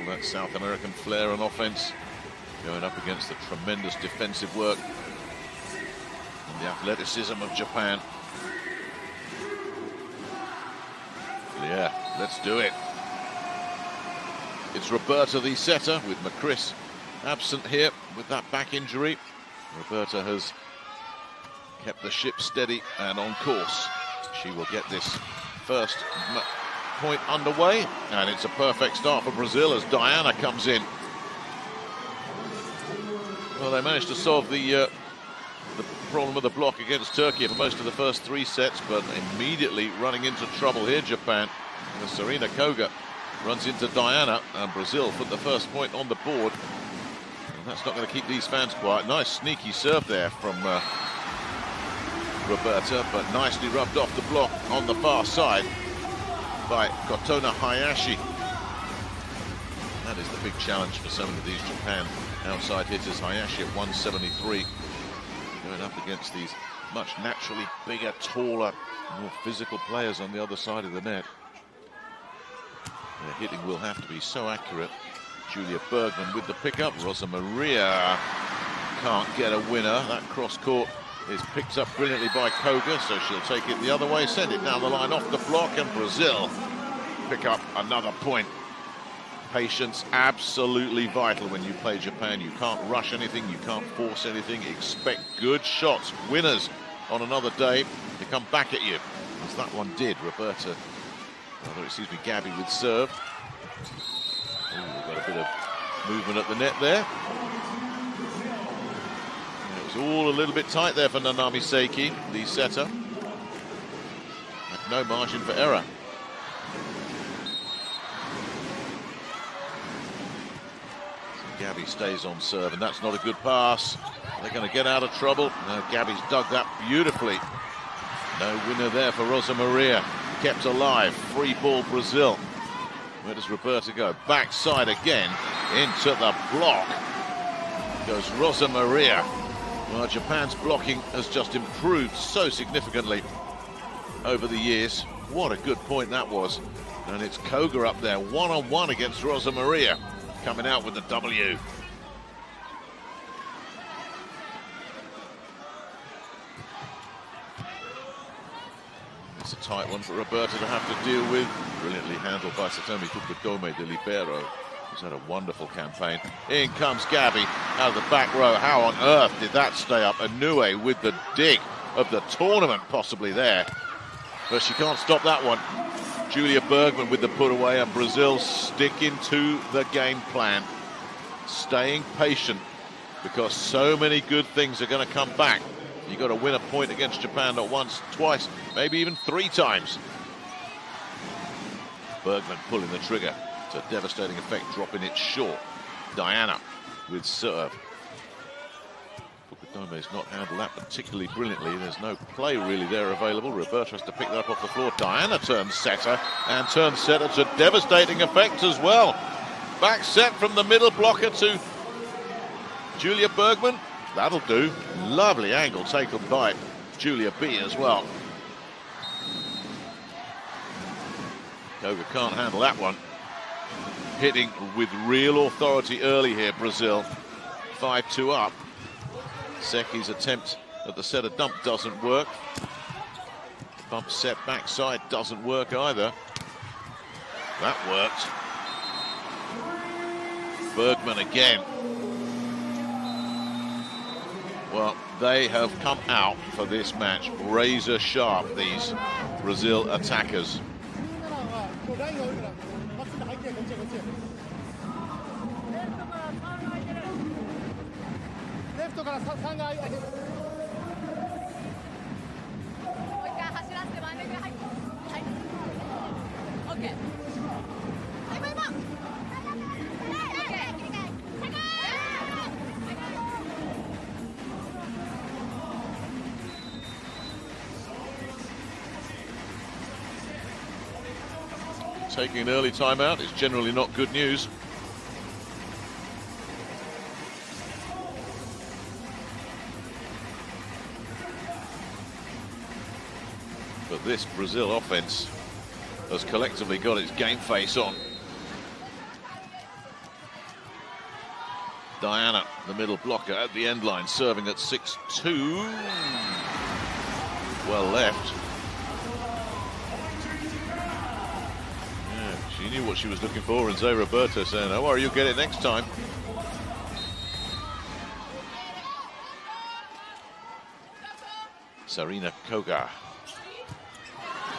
All that South American flair and offense going up against the tremendous defensive work and the athleticism of Japan. Yeah, let's do it. It's Roberta, the setter, with McChris absent here with that back injury. Roberta has kept the ship steady and on course. She will get this first point underway, and it's a perfect start for Brazil as Diana comes in. Well, they managed to solve the problem with the block against Turkey for most of the first 3 sets, but immediately running into trouble here, Japan. And Serena Koga runs into Diana, and Brazil put the first point on the board. And that's not going to keep these fans quiet. Nice sneaky serve there from Roberta, but nicely rubbed off the block on the far side by Kotona Hayashi. That is the big challenge for some of these Japan outside hitters. Hayashi at 173, going up against these much naturally bigger, taller, more physical players on the other side of the net. Their hitting will have to be so accurate. Julia Bergman with the pickup. Rosa Maria can't get a winner. That cross court is picked up brilliantly by Koga, so she'll take it the other way, send it down the line off the block, and Brazil pick up another point. Patience absolutely vital when you play Japan. You can't rush anything, you can't force anything. Expect good shots, winners on another day to come back at you, as that one did. Roberta, Gabby with serve. Ooh, we've got a bit of movement at the net there. All a little bit tight there for Nanami Seiki, the setter. No margin for error. So Gabby stays on serve, and that's not a good pass. They're going to get out of trouble. No, Gabby's dug that beautifully. No winner there for Rosa Maria. Kept alive. Free ball Brazil. Where does Roberta go? Backside again into the block. Goes Rosa Maria. Well, Japan's blocking has just improved so significantly over the years. What a good point that was. And it's Koga up there, one-on-one against Rosa Maria, coming out with the W. It's a tight one for Roberta to have to deal with. Brilliantly handled by Satomi Fukudome, the libero. He's had a wonderful campaign. In comes Gabby out of the back row. How on earth did that stay up? Inoue with the dig of the tournament possibly there. But she can't stop that one. Julia Bergman with the put away, and Brazil sticking to the game plan. Staying patient, because so many good things are going to come back. You've got to win a point against Japan not once, twice, maybe even 3 times. Bergman pulling the trigger. A devastating effect, dropping it short. Diana with serve. Fukudome's not handled that particularly brilliantly. There's no play really there available. Roberta has to pick that up off the floor. Diana turns setter, and turns setter to devastating effect as well. Back set from the middle blocker to Julia Bergman. That'll do. Lovely angle taken by Julia B as well. Koga can't handle that one. Hitting with real authority early here, Brazil. 5-2 up. Seki's attempt at the setter dump doesn't work. Bump set backside doesn't work either. That worked. Bergman again. Well, they have come out for this match razor sharp, these Brazil attackers. Taking an early timeout is generally not good news. But this Brazil offense has collectively got its game face on. Diana, the middle blocker at the end line, serving at 6-2. Well left. Yeah, she knew what she was looking for, and Zé Roberto saying, "Oh, worry, you'll get it next time." Sarina Koga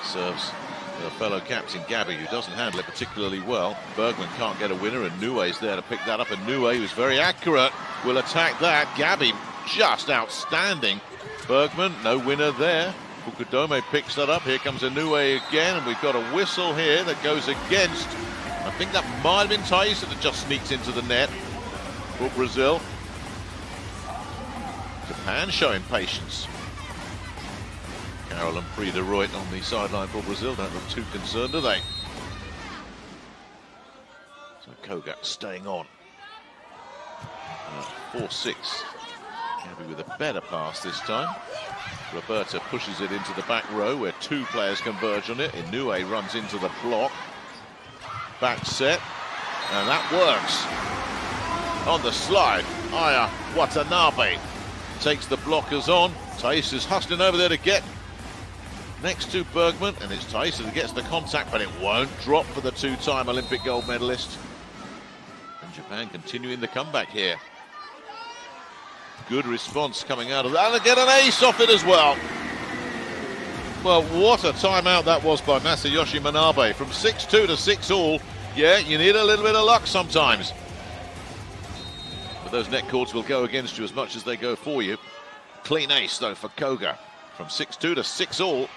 serves her fellow captain Gabby, who doesn't handle it particularly well. Bergman can't get a winner, and Noué's there to pick that up, and Noué, who's very accurate, will attack that. Gabby just outstanding. Bergman, no winner there. Fukudome picks that up. Here comes a Noué again, and we've got a whistle here that goes against. I think that might have been Thaisa that just sneaks into the net for Brazil. Japan showing patience. Carol and Frida Reut on the sideline for Brazil don't look too concerned, do they? So Koga staying on. 4-6. Gabby with a better pass this time. Roberta pushes it into the back row where two players converge on it. Inoue runs into the block. Back set. And that works. On the slide, Aya Watanabe takes the blockers on. Thais is hustling over there to get next to Bergman, and it's Thaisa that gets the contact, but it won't drop for the two-time Olympic gold medalist. And Japan continuing the comeback here. Good response coming out of that, and get an ace off it as well. Well, what a timeout that was by Masayoshi Manabe. From 6-2 to 6-all, yeah, you need a little bit of luck sometimes. But those net cords will go against you as much as they go for you. Clean ace, though, for Koga. From 6-2 to 6-all.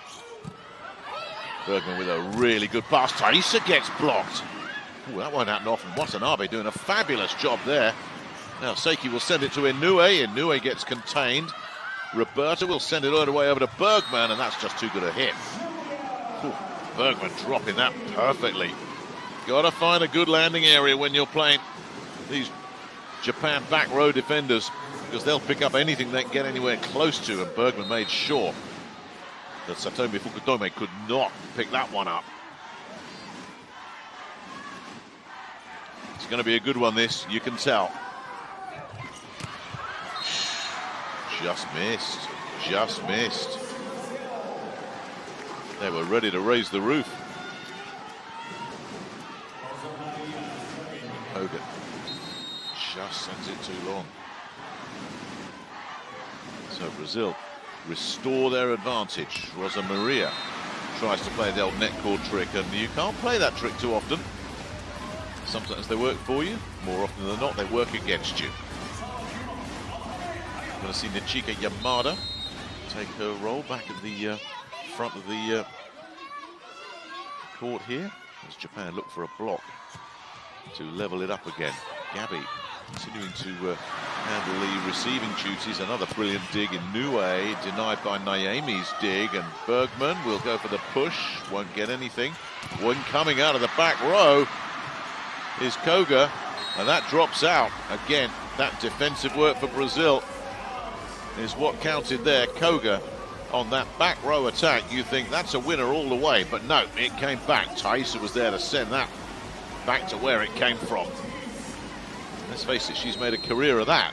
Bergman with a really good pass. Thaisa gets blocked. Ooh, that won't happen often. Watanabe doing a fabulous job there. Now Seiki will send it to Inoue. Inoue gets contained. Roberta will send it all the way over to Bergman, and that's just too good a hit. Ooh, Bergman dropping that perfectly. Got to find a good landing area when you're playing these Japan back row defenders, because they'll pick up anything they can get anywhere close to, and Bergman made sure that Satomi Fukudome could not pick that one up. It's going to be a good one, this, you can tell. Just missed, just missed. They were ready to raise the roof. Hogan just sends it too long. So Brazil restore their advantage. Rosa Maria tries to play the old net cord trick, and you can't play that trick too often. Sometimes they work for you, more often than not they work against you. Going to see Nichika Yamada take her role back at the front of the court here, as Japan look for a block to level it up again. Gabby continuing to handle the receiving duties. Another brilliant dig in Noué, denied by Naomi's dig, and Bergman will go for the push, won't get anything. One coming out of the back row is Koga, and that drops out. Again, that defensive work for Brazil is what counted there. Koga on that back row attack, you think that's a winner all the way, but no, it came back. Thaisa was there to send that back to where it came from. Let's face it, she's made a career of that.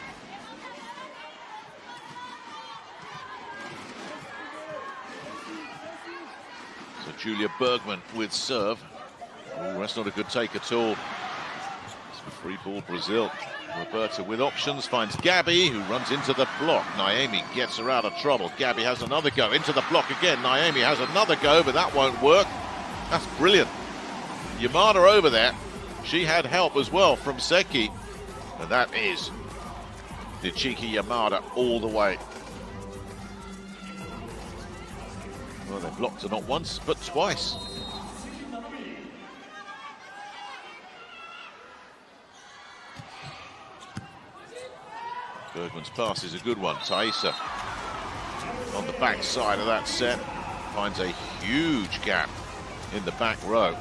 So Julia Bergman with serve. Oh, that's not a good take at all. It's a free ball, Brazil. Roberta with options, finds Gabby, who runs into the block. Naomi gets her out of trouble. Gabby has another go, into the block again. Naomi has another go, but that won't work. That's brilliant. Yamada over there. She had help as well from Seki. And that is Nichika Yamada all the way. Well, they blocked her not once, but twice. Bergman's pass is a good one. Thaisa on the back side of that set finds a huge gap in the back row.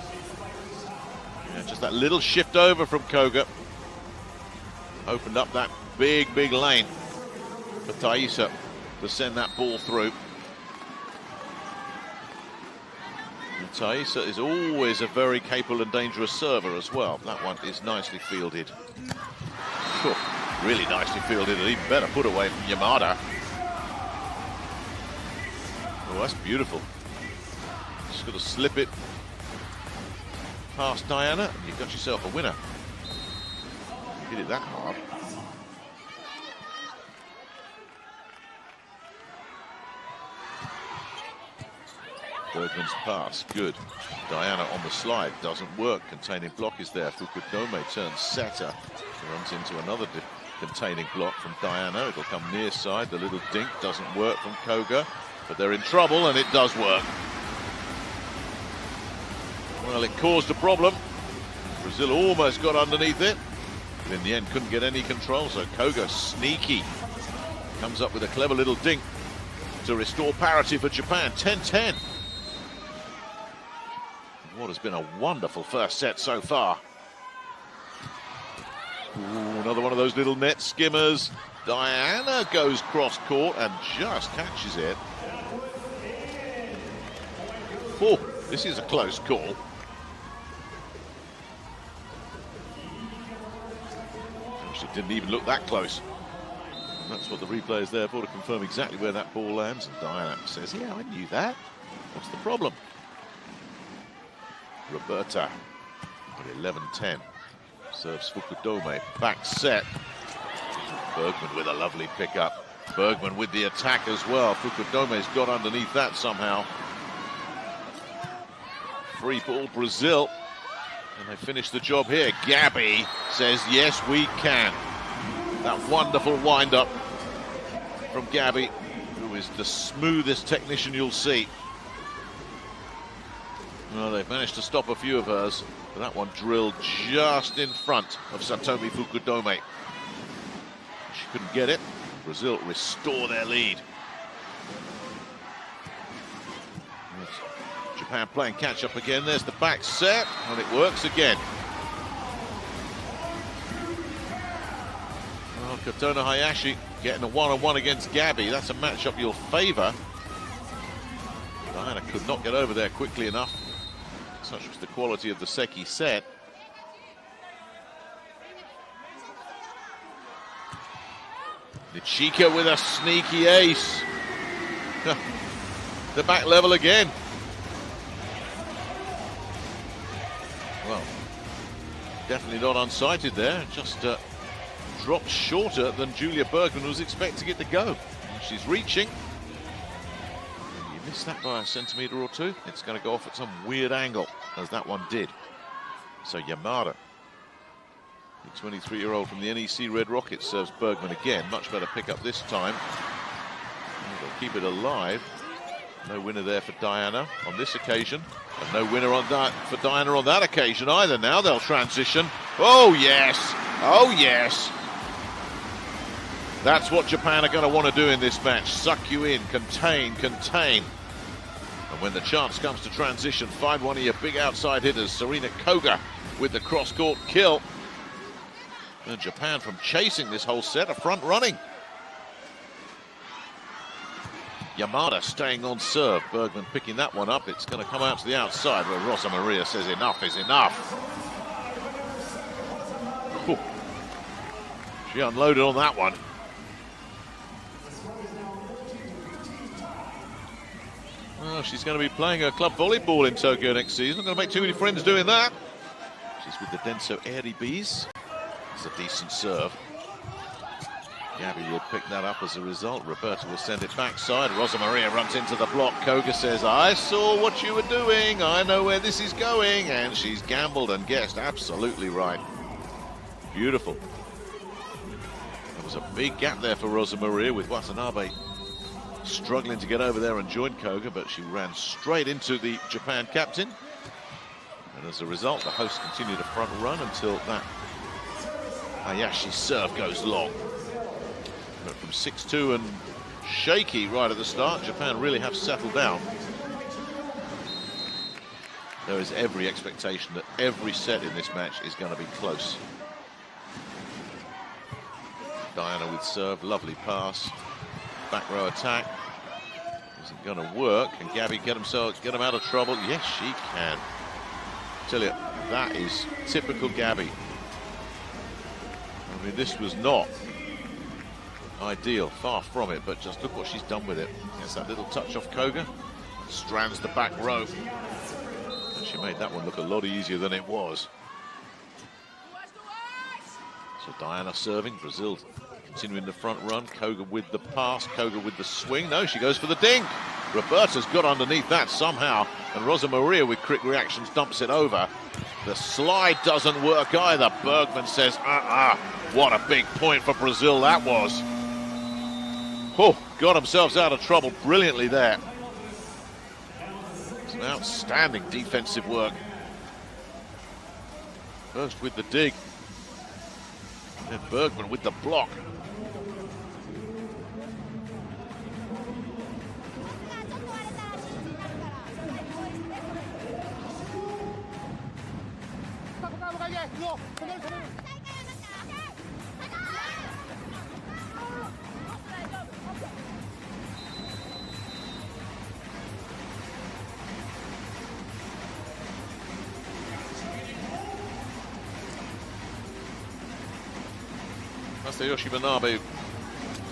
Yeah, just that little shift over from Koga opened up that big lane for Thaisa to send that ball through. And Thaisa is always a very capable and dangerous server as well. That one is nicely fielded. Cool. Really nicely fielded, and even better put away from Yamada. Oh, that's beautiful. Just got to slip it past Diana, and you've got yourself a winner. Hit it that hard. Bergman's pass, good. Diana on the slide, doesn't work. Containing block is there. Fukudome turns setter. Runs into another containing block from Diana. It'll come near side. The little dink doesn't work from Koga. But they're in trouble, and it does work. Well, it caused a problem. Brazil almost got underneath it. But in the end, couldn't get any control. So Koga, sneaky, comes up with a clever little dink to restore parity for Japan. 10-10. What has been a wonderful first set so far. Ooh, another one of those little net skimmers. Diana goes cross court and just catches it. Oh, this is a close call. Actually, didn't even look that close. And that's what the replay is there for, to confirm exactly where that ball lands. And Diana says, yeah, I knew that. What's the problem? Roberta at 11-10. Serves Fukudome. Back set. Bergman with a lovely pickup. Bergman with the attack as well. Fukudome's got underneath that somehow. Free ball Brazil. And they finish the job here. Gabby says, yes, we can. That wonderful wind-up from Gabby, who is the smoothest technician you'll see. Well, they've managed to stop a few of hers, but that one drilled just in front of Satomi Fukudome. She couldn't get it. Brazil restore their lead. Japan playing catch-up again. There's the back set, and it works again. Well, Katona Hayashi getting a one-on-one against Gabby. That's a matchup you'll favour. Diana could not get over there quickly enough. Such was the quality of the Seki set. Nichika with a sneaky ace. The back level again. Well, definitely not unsighted there. Just dropped shorter than Julia Bergman was expecting it to go. She's reaching. Missed that by a centimetre or two. It's going to go off at some weird angle, as that one did. So Yamada, the 23-year-old from the NEC Red Rockets, serves Bergman again. Much better pickup this time. They'll keep it alive. No winner there for Diana on this occasion. And no winner on that for Diana on that occasion either. Now they'll transition. Oh, yes. Oh, yes. That's what Japan are going to want to do in this match. Suck you in, contain, contain. And when the chance comes to transition, find one of your big outside hitters. Serena Koga with the cross-court kill. And Japan, from chasing this whole set, are front running. Yamada staying on serve. Bergman picking that one up. It's going to come out to the outside where Rosa Maria says enough is enough. Ooh. She unloaded on that one. Well, she's going to be playing her club volleyball in Tokyo next season. Not going to make too many friends doing that. She's with the Denso Eri Bees. It's a decent serve. Gabby will pick that up as a result. Roberta will send it backside. Rosa Maria runs into the block. Koga says, I saw what you were doing. I know where this is going. And she's gambled and guessed absolutely right. Beautiful. There was a big gap there for Rosa Maria, with Watanabe struggling to get over there and join Koga, but she ran straight into the Japan captain. And as a result, the hosts continue to front run until that Hayashi serve goes long. But from 6-2 and shaky right at the start, Japan really have settled down. There is every expectation that every set in this match is going to be close. Diana with serve, lovely pass. Back row attack isn't going to work. Can Gabby get him out of trouble? Yes, she can. I tell you, that is typical Gabby. I mean, this was not ideal, far from it, but just look what she's done with it. Gets that little touch off Koga, strands the back row. And she made that one look a lot easier than it was. So Diana serving, Brazil continuing the front run. Koga with the pass, Koga with the swing. No, she goes for the dink. Roberta's got underneath that somehow, and Rosa Maria with quick reactions dumps it over. The slide doesn't work either. Bergman says, what a big point for Brazil that was. Oh, got themselves out of trouble brilliantly there. It's an outstanding defensive work. First with the dig, then Bergman with the block. Masayoshi Manabe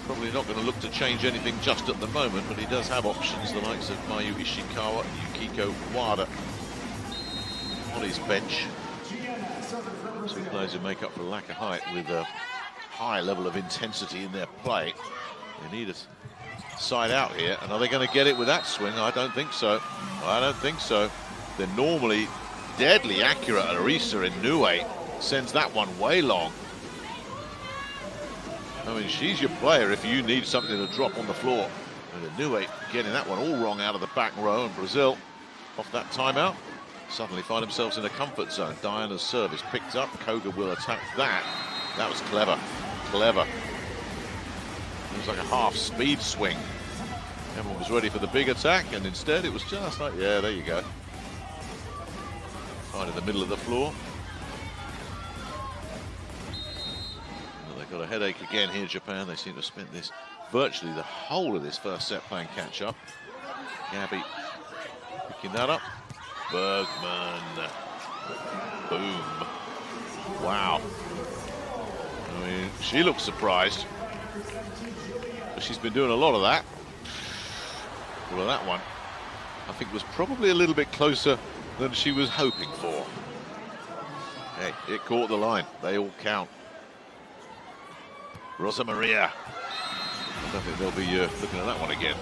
probably not going to look to change anything just at the moment, but he does have options, the likes of Mayu Ishikawa and Yukiko Wada on his bench. Two players who make up for lack of height with a high level of intensity in their play. They need a side out here, and are they going to get it with that swing? I don't think so. I don't think so. They're normally deadly accurate. Arisa Inoue sends that one way long. I mean, she's your player if you need something to drop on the floor. And Inoue getting that one all wrong out of the back row, and Brazil, off that timeout, suddenly find themselves in a comfort zone. Diana's serve is picked up. Koga will attack that. That was clever. Clever. It was like a half-speed swing. Everyone was ready for the big attack, and instead it was just like, yeah, there you go. Right in the middle of the floor. Got a headache again here, Japan. They seem to have spent this virtually the whole of this first set playing catch up. Gabby picking that up. Bergman. Boom. Wow. I mean, she looks surprised. But she's been doing a lot of that. Well, that one, I think, was probably a little bit closer than she was hoping for. Hey, it caught the line. They all count. Rosa Maria. I don't think they'll be looking at that one again.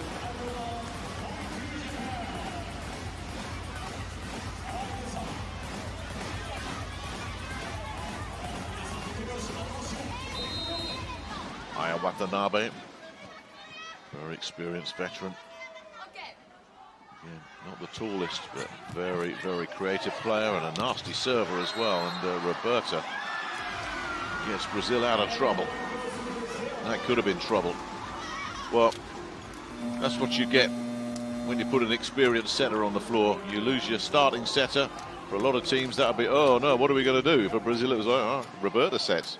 Aya Watanabe, very experienced veteran. Again, not the tallest, but very, very creative player and a nasty server as well. And Roberta gets Brazil out of trouble. That could have been trouble. Well, that's what you get when you put an experienced setter on the floor. You lose your starting setter. For a lot of teams, that'll be, oh no, what are we going to do? For Brazil, it was like, oh, Roberta sets.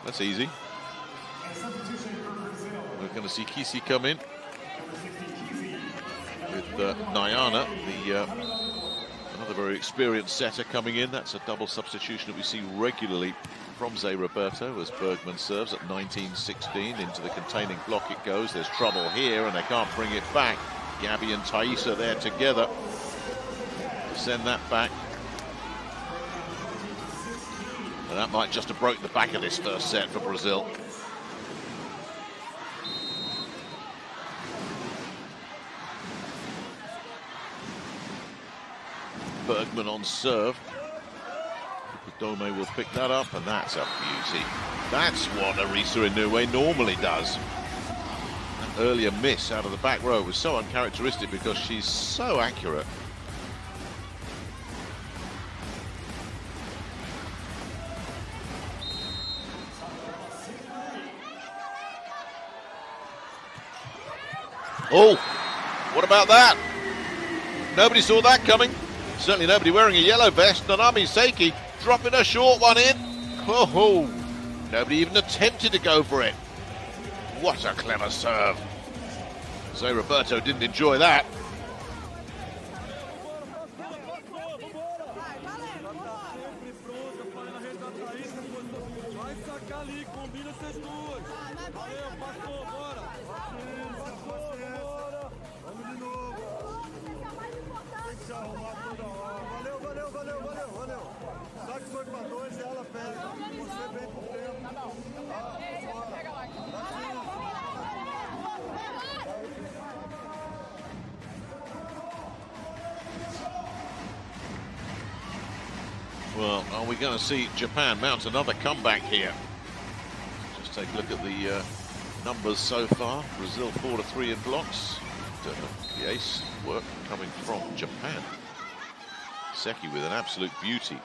That's easy. We're going to see Kisi come in with Nyana, another very experienced setter coming in. That's a double substitution that we see regularly from Zé Roberto as Bergman serves at 19-16. Into the containing block it goes. There's trouble here and they can't bring it back. Gabby and Thaisa there together to send that back. And that might just have broke the back of this first set for Brazil. Bergman on serve. Dome will pick that up, and that's a beauty. That's what Arisa Inoue normally does. That earlier miss out of the back row was so uncharacteristic because she's so accurate. Oh, what about that? Nobody saw that coming. Certainly nobody wearing a yellow vest. Nanami Seiki dropping a short one in. Oh, nobody even attempted to go for it. What a clever serve. Zé Roberto didn't enjoy that. Vai sacar ali, combina essas duas. Valeu, passou, bora. Bora. Vamos de novo. Tem que se arrumar toda hora. Valeu. Saque foi pra dois e ela pega. Você vem pro tempo. Well, are we going to see Japan mount another comeback here? Just take a look at the numbers so far. Brazil 4-3 in blocks. The ace work coming from Japan. Seki with an absolute beauty.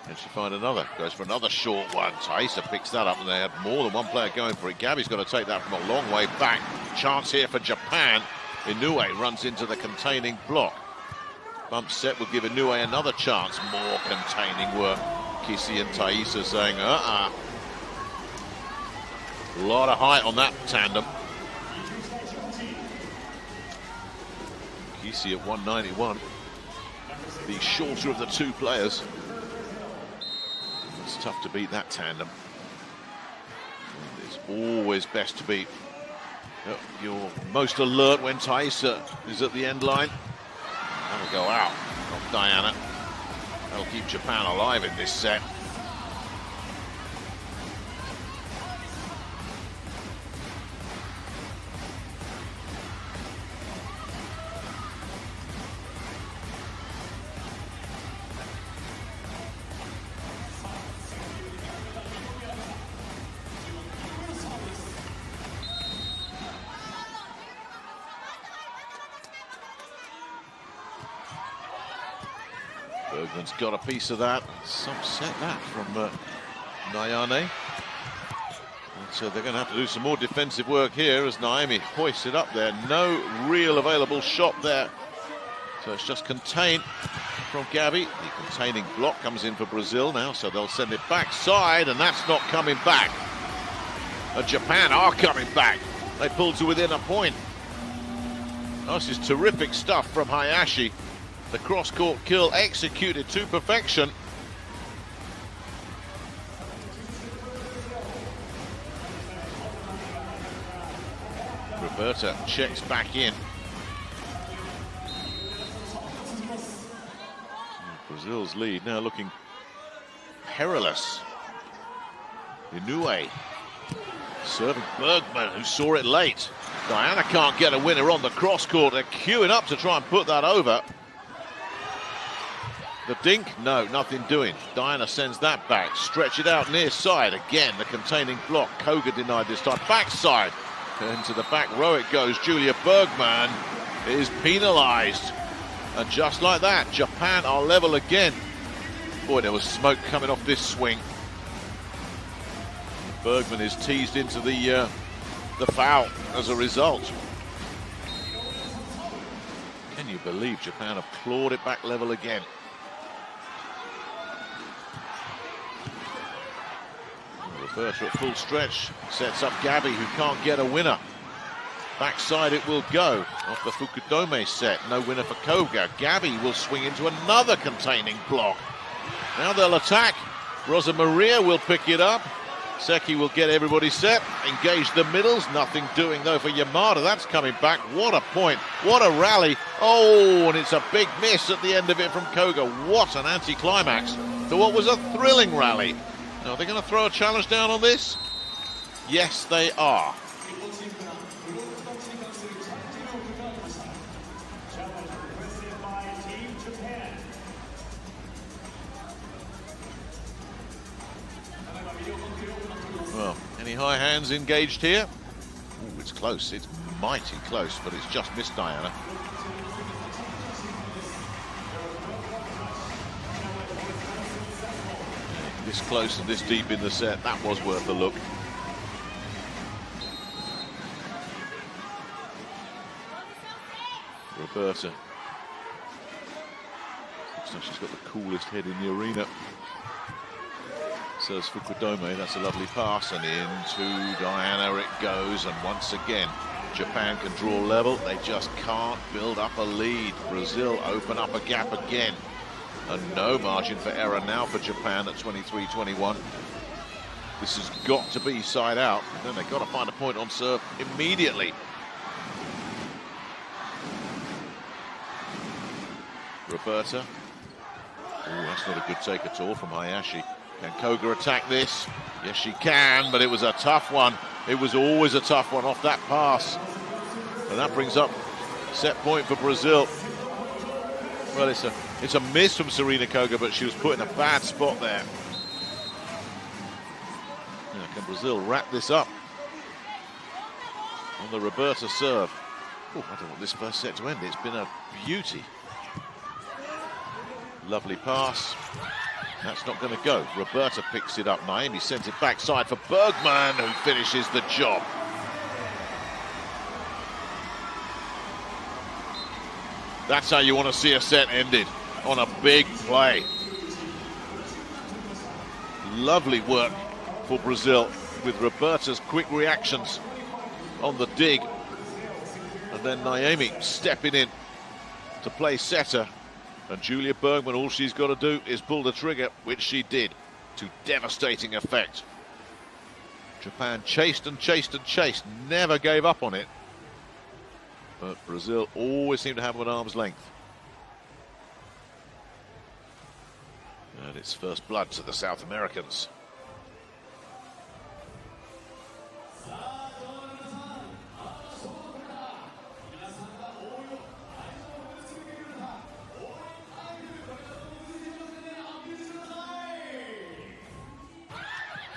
Can she find another? Goes for another short one. Taisa picks that up, and they had more than one player going for it. Gabby's got to take that from a long way back. Chance here for Japan. Inoue runs into the containing block. Bump set will give Inoue another chance. More containing work. Kissy and Taisa saying, A lot of height on that tandem. Kissy at 191. The shorter of the two players. It's tough to beat that tandem. And it's always best to be your most alert when Taisa is at the end line. That'll go out from Diana. That'll keep Japan alive in this set. Bergman's got a piece of that. Some set that from Nayane. So they're going to have to do some more defensive work here as Naomi hoists it up there. No real available shot there. So it's just contained from Gabby. The containing block comes in for Brazil now, so they'll send it backside, and that's not coming back. Japan are coming back. They pulled to within a point. Oh, this is terrific stuff from Hayashi. The cross-court kill executed to perfection. Roberta checks back in. Brazil's lead now looking perilous. Inoue serving Bergman, who saw it late. Diana can't get a winner on the cross-court. They're queuing up to try and put that over. The dink? No, nothing doing. Diana sends that back. Stretch it out near side. Again, the containing block. Koga denied this time. Backside. Into the back row it goes. Julia Bergman is penalized. And just like that, Japan are level again. Boy, there was smoke coming off this swing. Bergman is teased into the foul as a result. Can you believe Japan have clawed it back level again? Roberta at full stretch, sets up Gabby, who can't get a winner. Backside it will go off the Fukudome set. No winner for Koga. Gabby will swing into another containing block. Now they'll attack. Rosa Maria will pick it up. Seki will get everybody set. Engage the middles. Nothing doing though for Yamada. That's coming back. What a point. What a rally. Oh, and it's a big miss at the end of it from Koga. What an anticlimax to what was a thrilling rally. Now, are they going to throw a challenge down on this? Yes, they are. Well, any high hands engaged here? Ooh, it's close. It's mighty close, but it's just missed Diana. This close and this deep in the set, that was worth a look. Roberta. Looks like she's got the coolest head in the arena. Says Fukudome, that's a lovely pass, and into Diana it goes, and once again, Japan can draw level. They just can't build up a lead. Brazil open up a gap again. And no margin for error now for Japan at 23-21. This has got to be side out. And then they've got to find a point on serve immediately. Roberta. Oh, that's not a good take at all from Hayashi. Can Koga attack this? Yes, she can, but it was a tough one. It was always a tough one off that pass. And that brings up set point for Brazil. Well, it's a miss from Serena Koga, but she was put in a bad spot there. Now, can Brazil wrap this up on the Roberta serve? Oh, I don't want this first set to end. It's been a beauty. Lovely pass. That's not going to go. Roberta picks it up. Naomi sends it backside for Bergman, who finishes the job. That's how you want to see a set ended, on a big play. Lovely work for Brazil with Roberta's quick reactions on the dig. And then Naomi stepping in to play setter. And Julia Bergman, all she's got to do is pull the trigger, which she did, to devastating effect. Japan chased and chased and chased, never gave up on it. But Brazil always seemed to have them at arm's length. And it's first blood to the South Americans.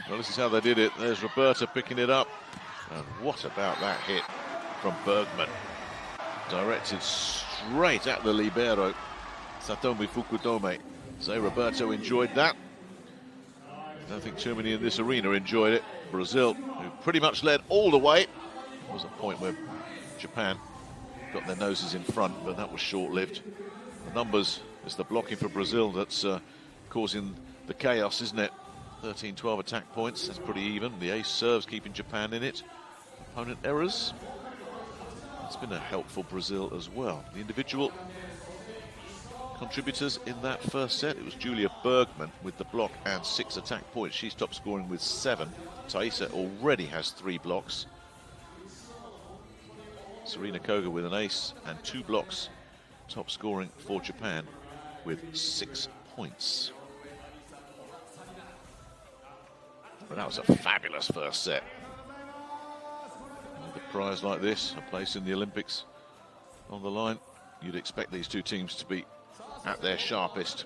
Well, this is how they did it. There's Roberta picking it up. And what about that hit from Bergman? Directed straight at the libero, Satomi Fukudome. So Roberto enjoyed that. I don't think too many in this arena enjoyed it. Brazil, who pretty much led all the way. There was a point where Japan got their noses in front, but that was short-lived. The numbers, it's the blocking for Brazil that's causing the chaos, isn't it? 13-12 attack points, that's pretty even. The ace serves keeping Japan in it. Opponent errors. It's been a help for Brazil as well. The individual contributors in that first set, it was Julia Bergman with the block and 6 attack points. She's top scoring with 7. Taisa already has 3 blocks. Serena Koga with an ace and 2 blocks, top scoring for Japan with 6 points. But that was a fabulous first set. With a prize like this, a place in the Olympics on the line, you'd expect these two teams to be at their sharpest.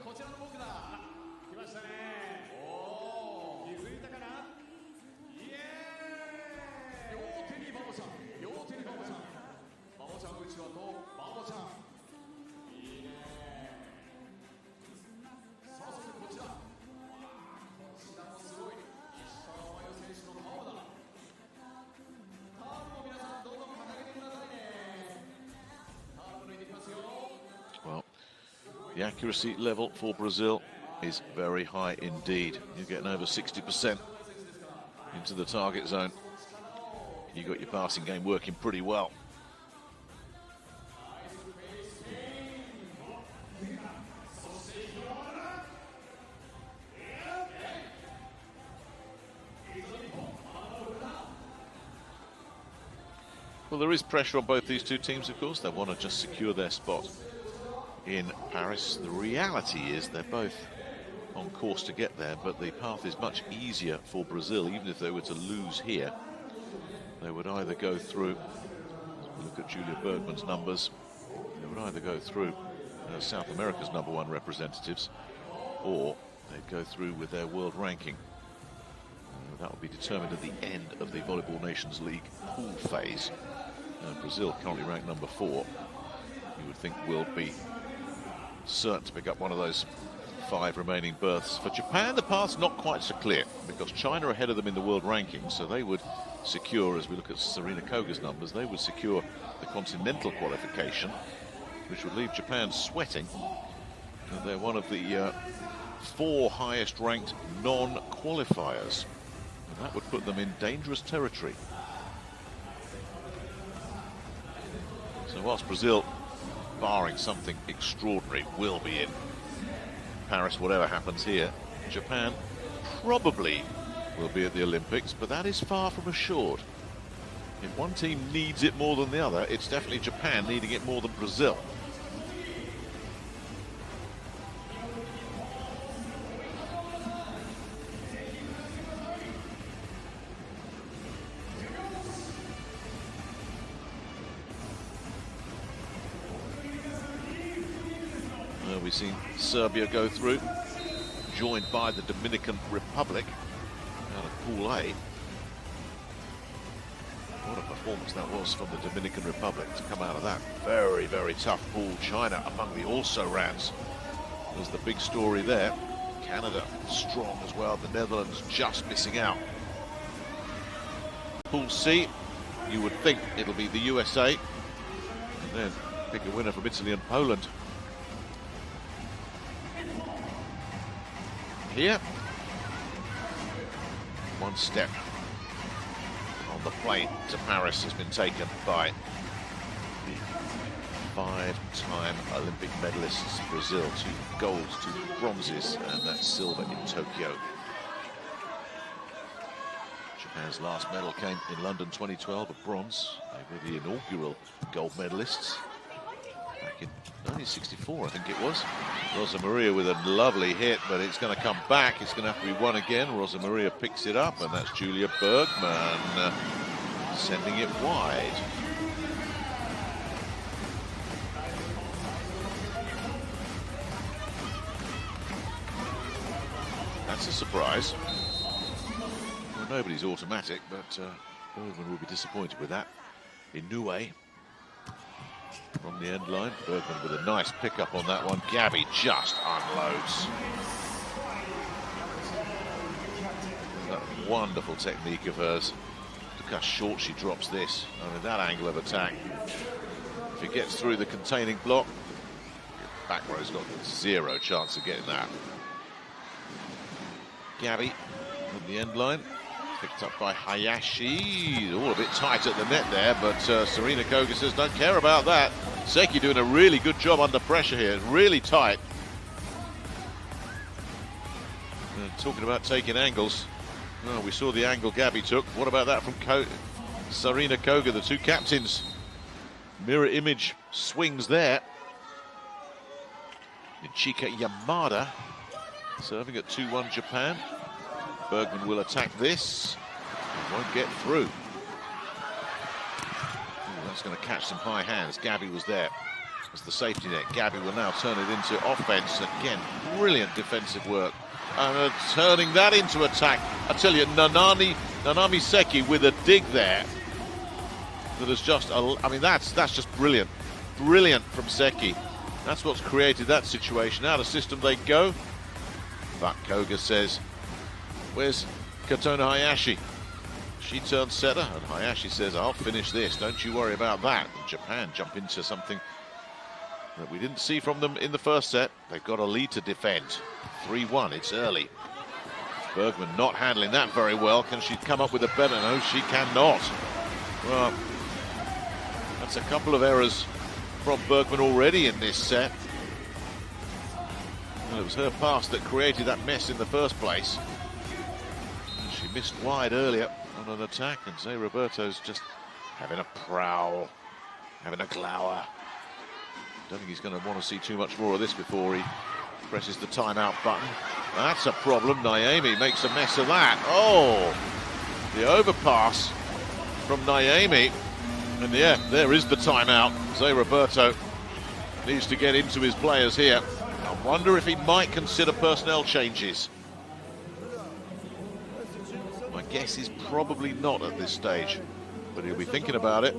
Well, the accuracy level for Brazil is very high indeed. You're getting over 60% into the target zone. You got your passing game working pretty well. Well, there is pressure on both these two teams, of course. They want to just secure their spot in Paris. The reality is they're both on course to get there, but the path is much easier for Brazil. Even if they were to lose here, they would either go through, look at Julia Bergman's numbers, they would either go through South America's #1 representatives, or they'd go through with their world ranking. That will be determined at the end of the Volleyball Nations League pool phase. Brazil, currently ranked #4, you would think will be certain to pick up one of those 5 remaining berths. For Japan, the path's not quite so clear, because China are ahead of them in the world rankings, so they would secure, as we look at Serena Koga's numbers, they would secure the continental qualification, which would leave Japan sweating. And they're one of the 4 highest ranked non-qualifiers. And that would put them in dangerous territory. So whilst Brazil, barring something extraordinary, will be in Paris, whatever happens here, Japan probably will be at the Olympics, but that is far from assured. If one team needs it more than the other, it's definitely Japan needing it more than Brazil. We've seen Serbia go through, joined by the Dominican Republic out of Pool A. What a performance that was from the Dominican Republic to come out of that very, very tough pool. China among the also-rans was the big story there. Canada strong as well. The Netherlands just missing out. Pool C, you would think it'll be the USA, and then pick a winner from Italy and Poland. Here, one step on the plane to Paris has been taken by the five-time Olympic medalists Brazil. 2 golds, 2 bronzes, and that silver in Tokyo. Japan's last medal came in London 2012, a bronze. They were the inaugural gold medalists back in 1964, I think it was. Rosa Maria with a lovely hit, but it's going to come back. It's going to have to be won again. Rosa Maria picks it up, and that's Julia Bergman sending it wide. That's a surprise. Well, nobody's automatic, but Bergman will be disappointed with that. Inoue from the end line. Bergman with a nice pickup on that one. Gabby just unloads. That wonderful technique of hers. Look how short she drops this. I mean, that angle of attack. If it gets through the containing block, back row's got 0 chance of getting that. Gabby on the end line. Picked up by Hayashi. All a bit tight at the net there, but Sarina Koga says don't care about that. Seki doing a really good job under pressure here. Really tight. And talking about taking angles. Oh, we saw the angle Gabby took. What about that from Sarina Koga, the 2 captains? Mirror image swings there. Ichika Yamada serving at 2-1 Japan. Bergman will attack this. He won't get through. Ooh, that's going to catch some high hands. Gabby was there as the safety net. Gabby will now turn it into offense. Again, brilliant defensive work. And turning that into attack. I tell you, Nanami Seki with a dig there. That is just, I mean, that's just brilliant. Brilliant from Seki. That's what's created that situation. Out of system they go. But Koga says, where's Katona Hayashi? She turns setter, and Hayashi says, I'll finish this. Don't you worry about that. And Japan jump into something that we didn't see from them in the first set. They've got a lead to defend. 3-1, it's early. Bergman not handling that very well. Can she come up with a better? No, she cannot. Well, that's a couple of errors from Bergman already in this set. Well, it was her pass that created that mess in the first place. She missed wide earlier on an attack, and Zé Roberto's just having a prowl, having a glower. Don't think he's going to want to see too much more of this before he presses the timeout button. That's a problem. Naomi makes a mess of that. Oh, the overpass from Naomi. And yeah, there is the timeout. Zé Roberto needs to get into his players here. I wonder if he might consider personnel changes. My guess is probably not at this stage, but he'll be thinking about it.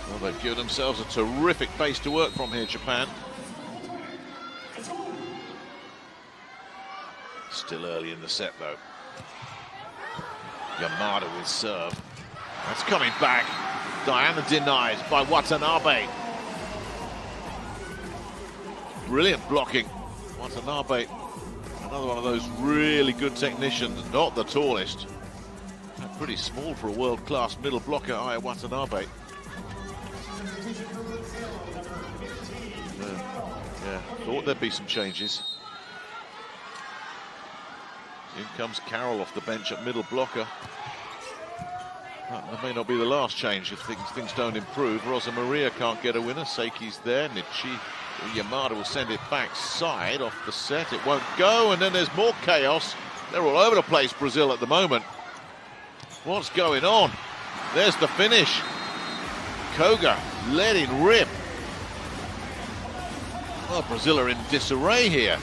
Well, they've given themselves a terrific base to work from here, Japan. Still early in the set, though. Yamada with serve. That's coming back. Diana denied by Watanabe. Brilliant blocking. Watanabe, another one of those really good technicians, not the tallest. Pretty small for a world-class middle blocker, Aya Watanabe. Yeah, thought there'd be some changes. In comes Carroll off the bench at middle blocker. That may not be the last change if things don't improve. Rosa Maria can't get a winner. Seiki's there. Nichi Yamada will send it backside off the set. It won't go, and then there's more chaos. They're all over the place, Brazil, at the moment. What's going on? There's the finish. Koga letting rip. Well, Brazil are in disarray here.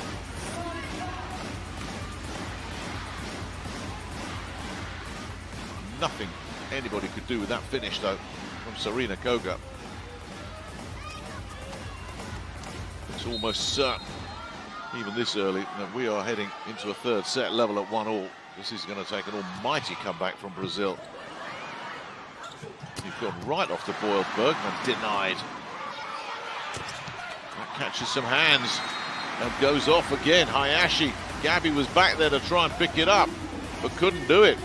Nothing anybody could do with that finish, though, from Serena Koga. It's almost certain, even this early, that we are heading into a third set level at 1-1. This is going to take an almighty comeback from Brazil. You've gone right off the boil. Bergman denied. That catches some hands and goes off again. Hayashi. Gabby was back there to try and pick it up, but couldn't do it.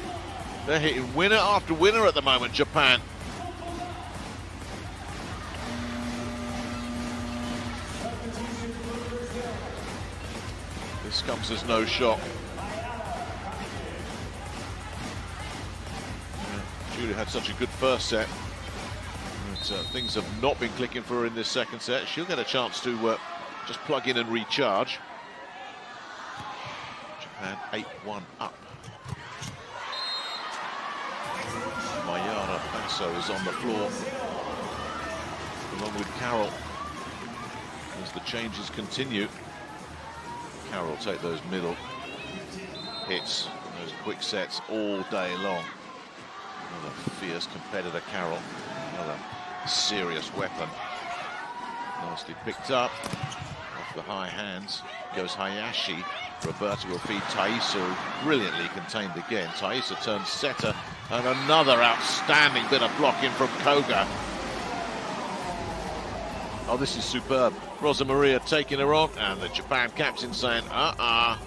They're hitting winner after winner at the moment, Japan. This comes as no shock. Julia had such a good first set. But, things have not been clicking for her in this second set. She'll get a chance to just plug in and recharge. Japan 8-1 up. Mayara Basso is on the floor, along with Carroll, as the changes continue. Carroll take those middle hits, those quick sets all day long. Another fierce competitor, Carroll, another serious weapon. Nicely picked up off the high hands. Goes Hayashi. Roberta will feed Taisa, brilliantly contained again. Taisa turns setter, and another outstanding bit of blocking from Koga. Oh, this is superb. Rosa Maria taking her on, and the Japan captain saying, Well,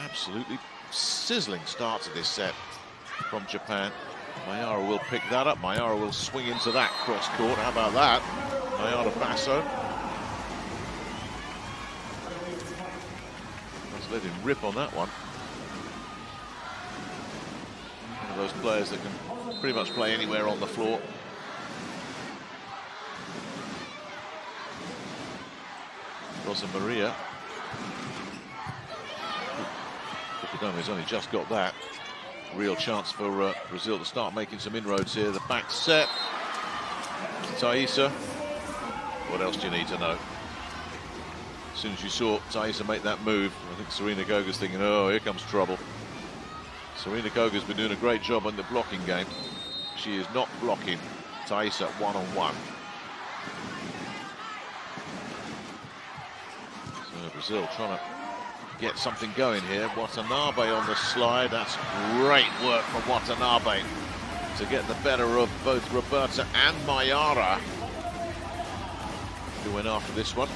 absolutely sizzling start to this set from Japan. Mayara will pick that up. Mayara will swing into that cross court. How about that? Mayara Basso. Let's let him rip on that one. One of those players that can pretty much play anywhere on the floor. Rosa Maria. Fukudoma's only just got that. Real chance for Brazil to start making some inroads here. The back set. Taisa. What else do you need to know? As soon as you saw Taisa make that move, I think Serena Koga's thinking, oh, here comes trouble. Serena Koga's been doing a great job on the blocking game. She is not blocking Taisa one-on-one. So Brazil trying to get something going here. Watanabe on the slide. That's great work from Watanabe to get the better of both Roberta and Mayara, who went after this one.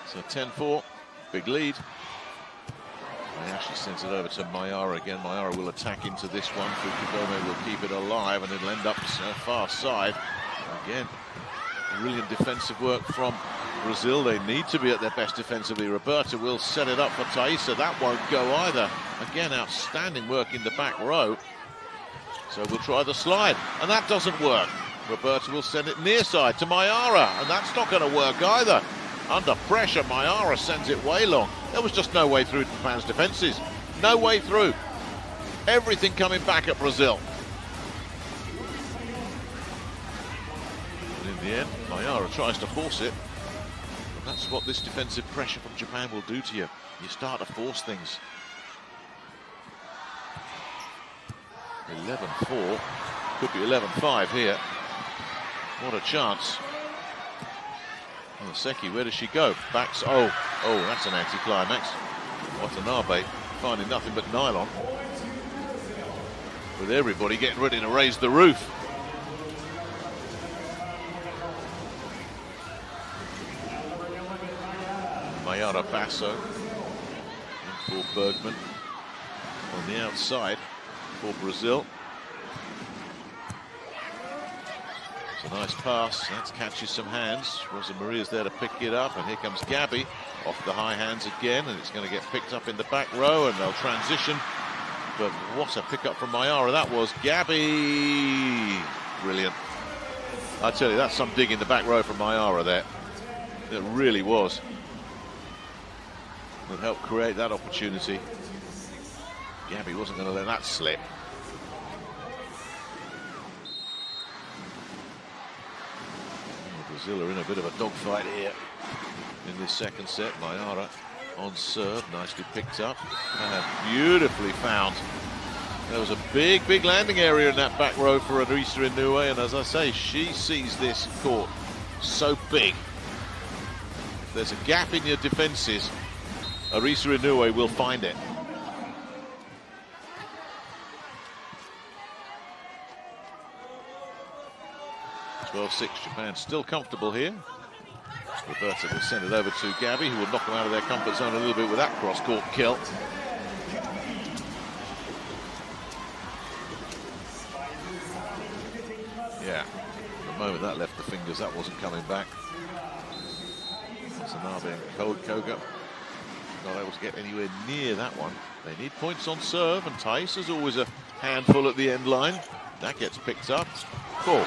So 10-4, big lead. Actually sends it over to Mayara again. Mayara will attack into this one. Fukudome will keep it alive, and it'll end up far side. Again, brilliant defensive work from Brazil. They need to be at their best defensively. Roberta will set it up for Taisa. That won't go either. Again, outstanding work in the back row. So we'll try the slide, and that doesn't work. Roberta will send it near side to Mayara, and that's not going to work either. Under pressure, Mayara sends it way long. There was just no way through Japan's defenses. No way through. Everything coming back at Brazil. And in In the end, Mayara tries to force it. And that's what this defensive pressure from Japan will do to you. You start to force things. 11-4. Could be 11-5 here. What a chance. Seki, where does she go? Backs. Oh, that's an anticlimax. Watanabe finding nothing but nylon. With everybody getting ready to raise the roof. Mayara Basso for Bergman on the outside for Brazil. It's a nice pass. That catches some hands. Rosa Maria's there to pick it up, and here comes Gabby off the high hands again, and it's going to get picked up in the back row, and they'll transition. But what a pickup from Mayara that was. Gabby, brilliant. I tell you, that's some dig in the back row from Mayara there. It really was. That helped create that opportunity. Gabby wasn't going to let that slip. Brazil are in a bit of a dogfight here in this second set. Mayara on serve, nicely picked up and beautifully found. There was a big landing area in that back row for Arisa Inoue, and as I say, she sees this court so big. If there's a gap in your defenses, Arisa Inoue will find it. 12-6, Japan still comfortable here. Roberta will send it over to Gabby, who will knock them out of their comfort zone a little bit with that cross-court kill. Yeah, the moment that left the fingers, that wasn't coming back. Watanabe and Koga not able to get anywhere near that one. They need points on serve, and Thaisa's always a handful at the end line. That gets picked up. Oh.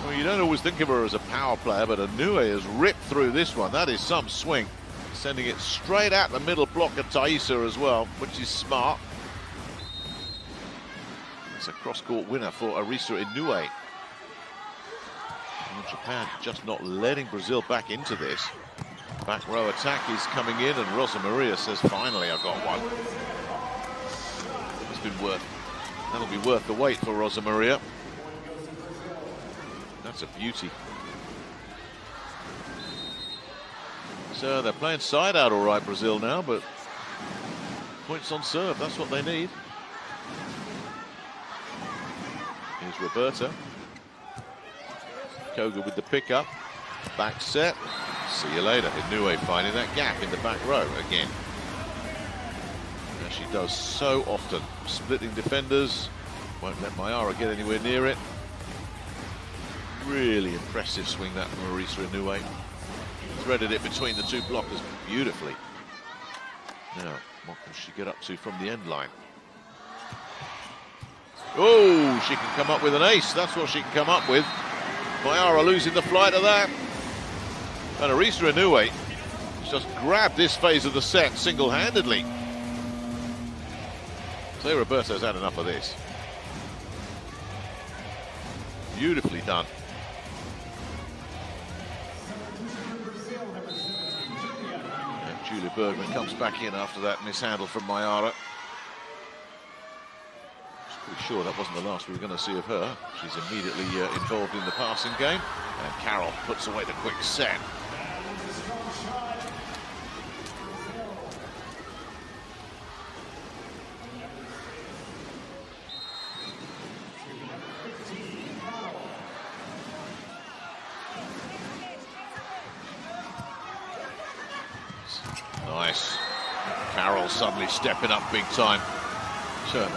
Well, you don't always think of her as a power player, but Inoue has ripped through this one. That is some swing. Sending it straight at the middle block of Thaisa as well, which is smart. It's a cross-court winner for Arisa Inoue. And Japan just not letting Brazil back into this. Back row attack is coming in, and Rosa Maria says, finally, I got one. That'll be worth the wait for Rosa Maria. That's a beauty. So they're playing side out all right, Brazil now, but points on serve, that's what they need. Here's Roberta. Koga with the pickup. Back set. See you later. Inoue finding that gap in the back row again. As she does so often. Splitting defenders. Won't let Mayara get anywhere near it. Really impressive swing that from Arisa Inoue. Threaded it between the two blockers beautifully. Now, what can she get up to from the end line? Oh, she can come up with an ace. That's what she can come up with. Mayara losing the flight of that. And Arisa Inoue just grabbed this phase of the set single-handedly. So Roberto's had enough of this. Beautifully done. And Julia Bergman comes back in after that mishandle from Mayara. Pretty sure that wasn't the last we were going to see of her. She's immediately involved in the passing game. And Carroll puts away the quick set. Nice. Carroll suddenly stepping up big time. Sure.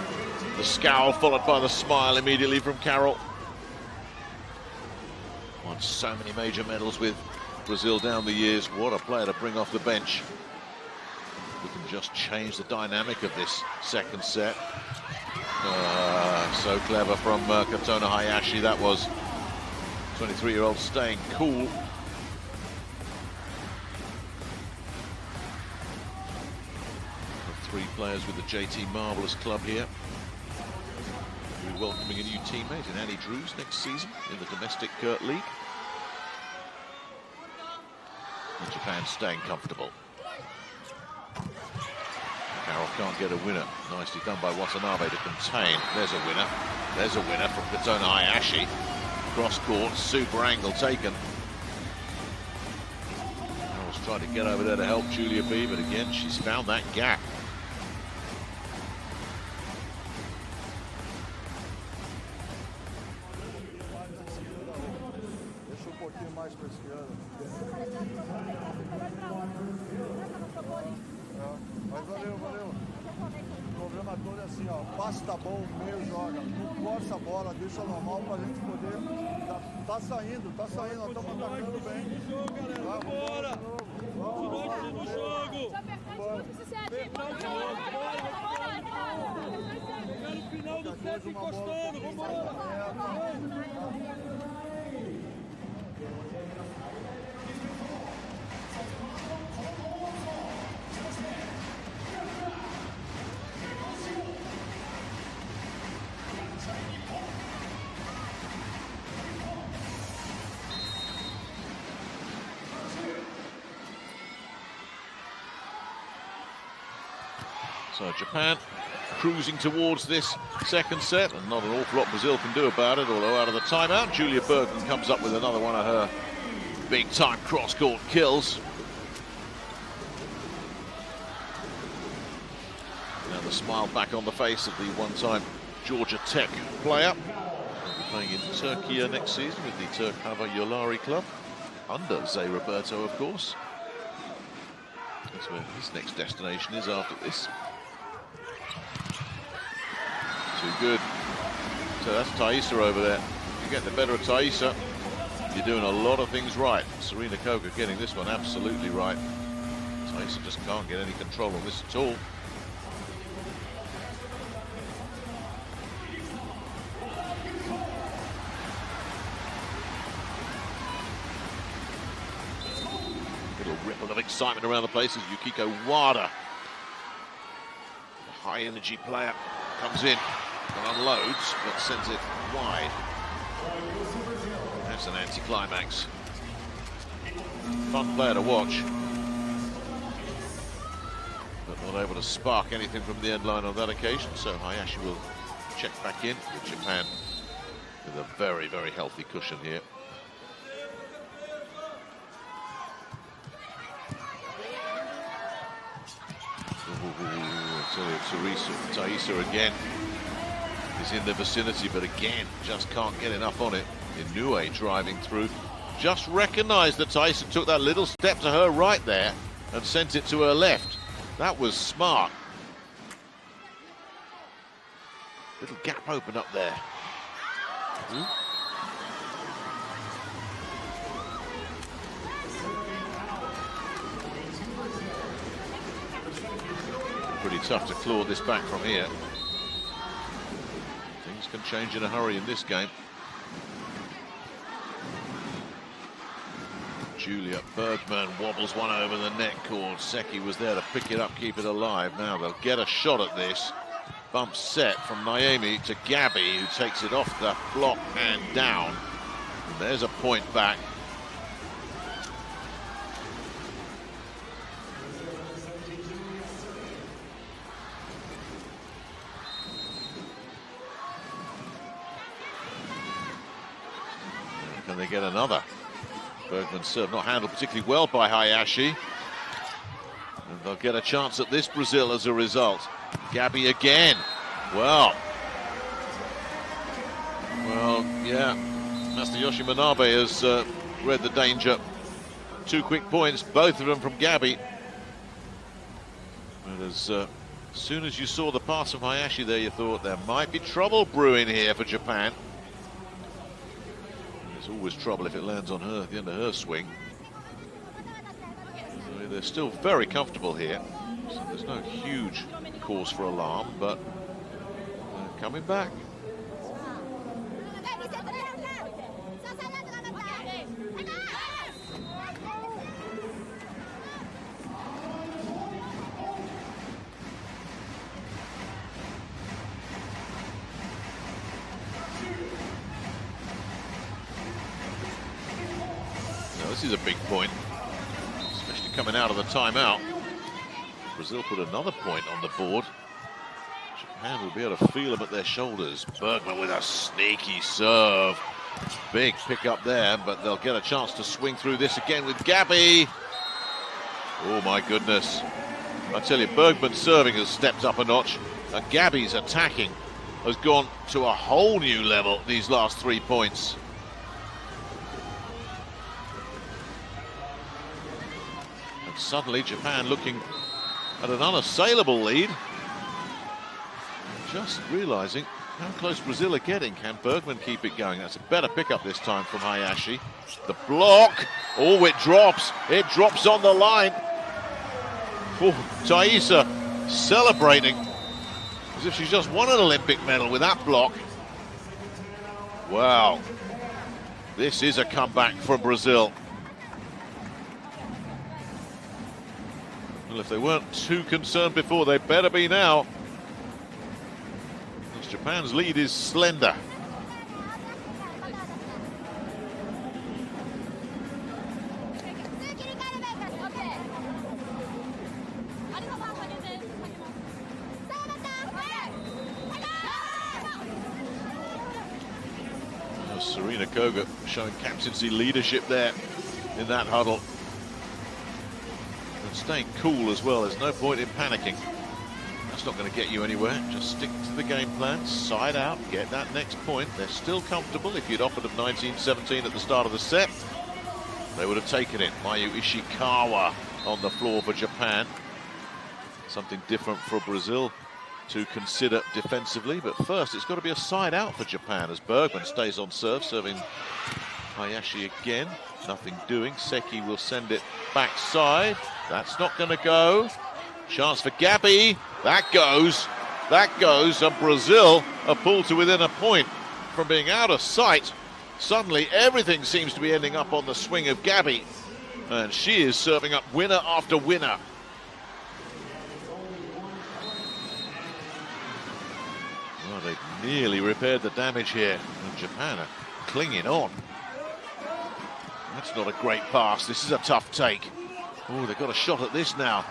The scowl followed by the smile immediately from Carroll. Won so many major medals with Brazil down the years. What a player to bring off the bench. We can just change the dynamic of this second set. So clever from Katona Hayashi, that was. 23-year-old staying cool. The three players with the JT Marvelous Club here. be welcoming a new teammate in Annie Drews next season in the domestic league. And Japan staying comfortable. Carroll can't get a winner. Nicely done by Watanabe to contain. There's a winner. There's a winner from Katona Hayashi. Cross court, super angle taken. Carroll's trying to get over there to help Julia B, but again, she's found that gap. Assim, ó, passe tá bom, meio joga, não força a bola, deixa normal pra gente poder. Tá saindo, nós estamos atacando bem. Bora! Continua no jogo! No final do set encostando, vambora! So Japan cruising towards this second set, and not an awful lot Brazil can do about it, although out of the timeout, Julia Bergman comes up with another one of her big-time cross-court kills. Now the smile back on the face of the one-time Georgia Tech player. They'll be playing in Turkey next season with the Turkava Yolari club, under Zé Roberto, of course. That's where his next destination is after this. Too good. So that's Thaisa over there. You get the better of Thaisa, you're doing a lot of things right. Serena Koga getting this one absolutely right. Thaisa just can't get any control on this at all. Little ripple of excitement around the place as Yukiko Wada, the high energy player, comes in and unloads, but sends it wide. That's an anticlimax. Fun player to watch, but not able to spark anything from the end line on that occasion, so Hayashi will check back in with Japan with a very, very healthy cushion here. Thaisa again is in the vicinity, but again just can't get enough on it. Inoue driving through, just recognized that Thaisa took that little step to her right there and sent it to her left. That was smart. Little gap open up there. Pretty tough to claw this back from here. Things can change in a hurry in this game. Julia Bergman wobbles one over the net cord. Seki was there to pick it up, keep it alive. Now they'll get a shot at this. Bump set from Naomi to Gabby, who takes it off the block and down. And there's a point back. Can they get another? Bergman's serve not handled particularly well by Hayashi. And they'll get a chance at this Brazil as a result. Gabby again. Well, yeah. Masayoshi Manabe has read the danger. 2 quick points, both of them from Gabby. And as soon as you saw the pass from Hayashi there, you thought there might be trouble brewing here for Japan. There's always trouble if it lands on her at the end of her swing. So they're still very comfortable here. So there's no huge cause for alarm, but coming back. This is a big point, especially coming out of the timeout. Brazil put another point on the board. Japan will be able to feel them at their shoulders. Bergman with a sneaky serve. Big pick up there, but they'll get a chance to swing through this again with Gabby. Oh my goodness. I tell you, Bergman's serving has stepped up a notch, and Gabby's attacking has gone to a whole new level these last 3 points. And suddenly Japan looking at an unassailable lead. Just realizing how close Brazil are getting. Can Bergman keep it going? That's a better pickup this time from Hayashi. The block. Oh, it drops. It drops on the line. Oh, Thaisa celebrating as if she's just won an Olympic medal with that block. Wow. This is a comeback for Brazil. Well, if they weren't too concerned before, they better be now. Japan's lead is slender. Serena Koga showing captaincy leadership there in that huddle. And staying cool as well. There's no point in panicking. That's not going to get you anywhere. Just stick to the game plan, side out, get that next point. They're still comfortable. If you'd offered them 19-17 at the start of the set, they would have taken it. Mayu Ishikawa on the floor for Japan. Something different for Brazil to consider defensively, but first it's got to be a side out for Japan as Bergman stays on serve, serving Hayashi again. Nothing doing. Seki will send it backside. That's not going to go. Chance for Gabby. That goes, and Brazil are pulled to within a point from being out of sight. Suddenly everything seems to be ending up on the swing of Gabby, and she is serving up winner after winner. Well, they've nearly repaired the damage here, and Japan are clinging on. That's not a great pass. This is a tough take. Oh, they've got a shot at this now.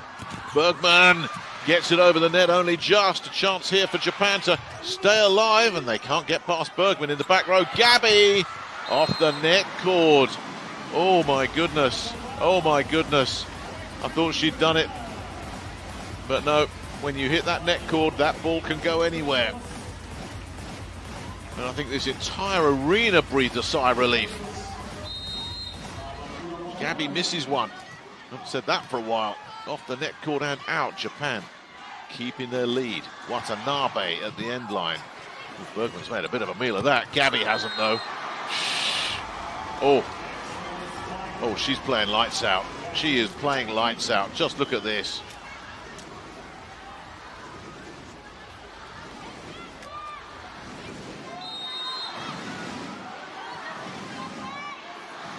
Bergman gets it over the net, only just. A chance here for Japan to stay alive, and they can't get past Bergman in the back row. Gabby off the net cord. Oh my goodness. Oh my goodness. I thought she'd done it. But no, when you hit that net cord, that ball can go anywhere. And I think this entire arena breathed a sigh of relief. Gabby misses one. Haven't said that for a while. Off the net cord and out. Japan keeping their lead. Watanabe at the end line. Ooh, Bergman's made a bit of a meal of that. Gabby hasn't though. Oh, she's playing lights out. She is playing lights out. Just look at this.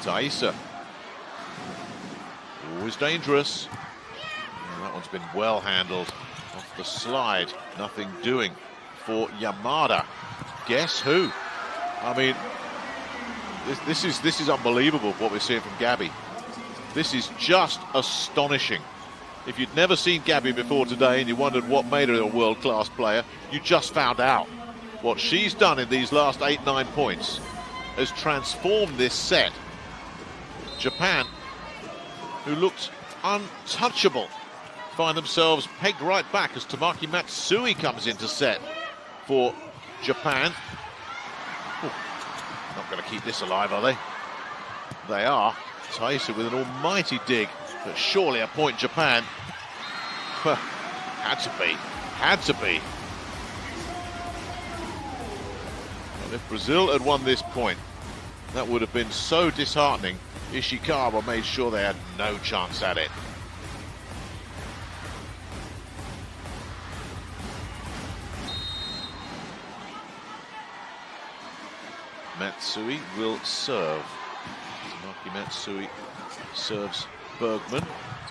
Thaisa. Always dangerous. And that one's been well handled off the slide. Nothing doing for Yamada. Guess who? I mean, this is unbelievable what we're seeing from Gabby. This is just astonishing. If you'd never seen Gabby before today and you wondered what made her a world-class player, you just found out. What she's done in these last 8-9 points has transformed this set. Japan, who looked untouchable, find themselves pegged right back as Tamaki Matsui comes into set for Japan. Ooh, not going to keep this alive, are they? They are. Thaisa with an almighty dig, but surely a point Japan. Had to be. And if Brazil had won this point, that would have been so disheartening. Ishikawa made sure they had no chance at it. Matsui will serve. Tamaki Matsui serves Bergman.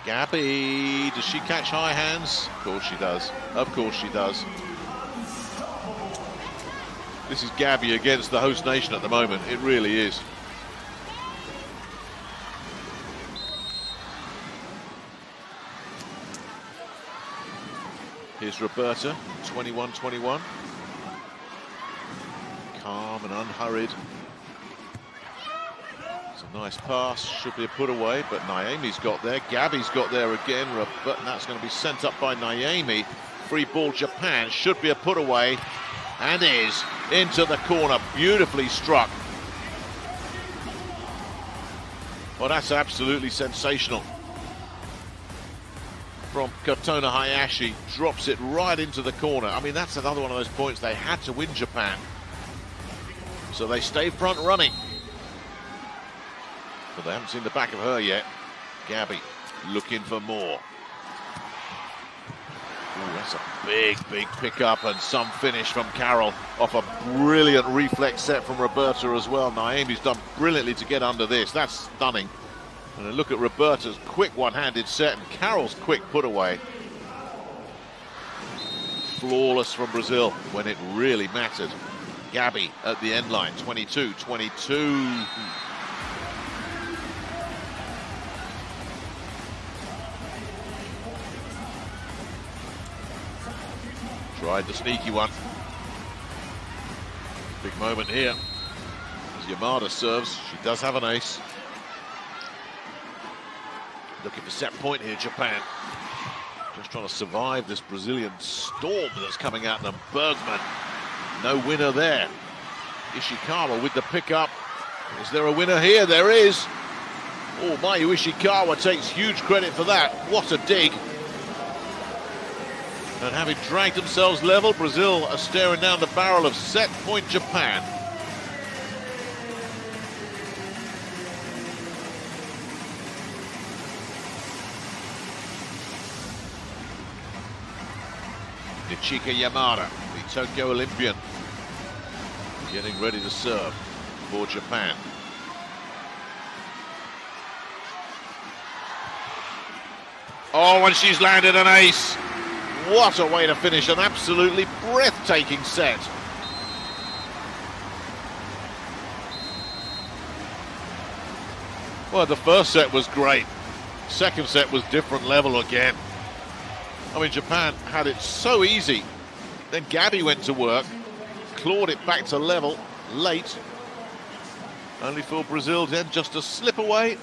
Gabby, does she catch high hands? Of course she does. Of course she does. This is Gabby against the host nation at the moment. It really is. Here's Roberta, 21-21. Calm and unhurried. It's a nice pass, should be a put away, but Naomi's got there. Gabby's got there again, but that's going to be sent up by Naomi. Free ball Japan, should be a put away, and is into the corner, beautifully struck. Well, that's absolutely sensational. From Katona Hayashi, drops it right into the corner. I mean, that's another one of those points they had to win, Japan. So they stay front running. But they haven't seen the back of her yet. Gabby looking for more. Ooh, that's a big, big pickup and some finish from Carol off a brilliant reflex set from Roberta as well. Naomi's done brilliantly to get under this. That's stunning. And then look at Roberta's quick one-handed set and Carol's quick put away. Flawless from Brazil when it really mattered. Gabby at the end line, 22-22. Tried the sneaky one. Big moment here. As Yamada serves, she does have an ace. Looking for set point here, Japan. Just trying to survive this Brazilian storm that's coming at them. Bergman, no winner there. Ishikawa with the pickup. Is there a winner here? There is. Oh, Mayu Ishikawa takes huge credit for that. What a dig. And having dragged themselves level, Brazil are staring down the barrel of set point Japan. Nichika Yamada, the Tokyo Olympian, getting ready to serve for Japan. Oh, and she's landed an ace. What a way to finish an absolutely breathtaking set. Well, the first set was great. Second set was different level again. I mean, Japan had it so easy. Then Gabby went to work, clawed it back to level late. Only for Brazil then just to slip away.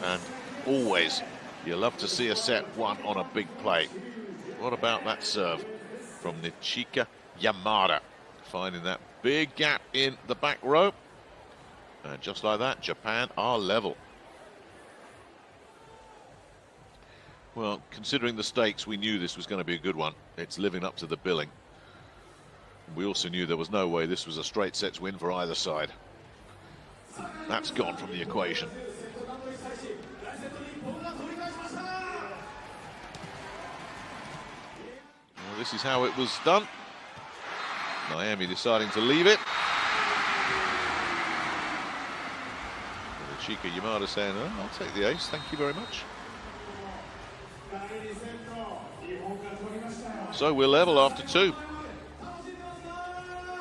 And always, you love to see a set won on a big play. What about that serve from Nichika Yamada? Finding that big gap in the back row. And just like that, Japan are level. Well, considering the stakes, we knew this was going to be a good one. It's living up to the billing. We also knew there was no way this was a straight sets win for either side. That's gone from the equation. Well, this is how it was done. Miami deciding to leave it. And Chika Yamada saying, oh, I'll take the ace, thank you very much. So we're level after two.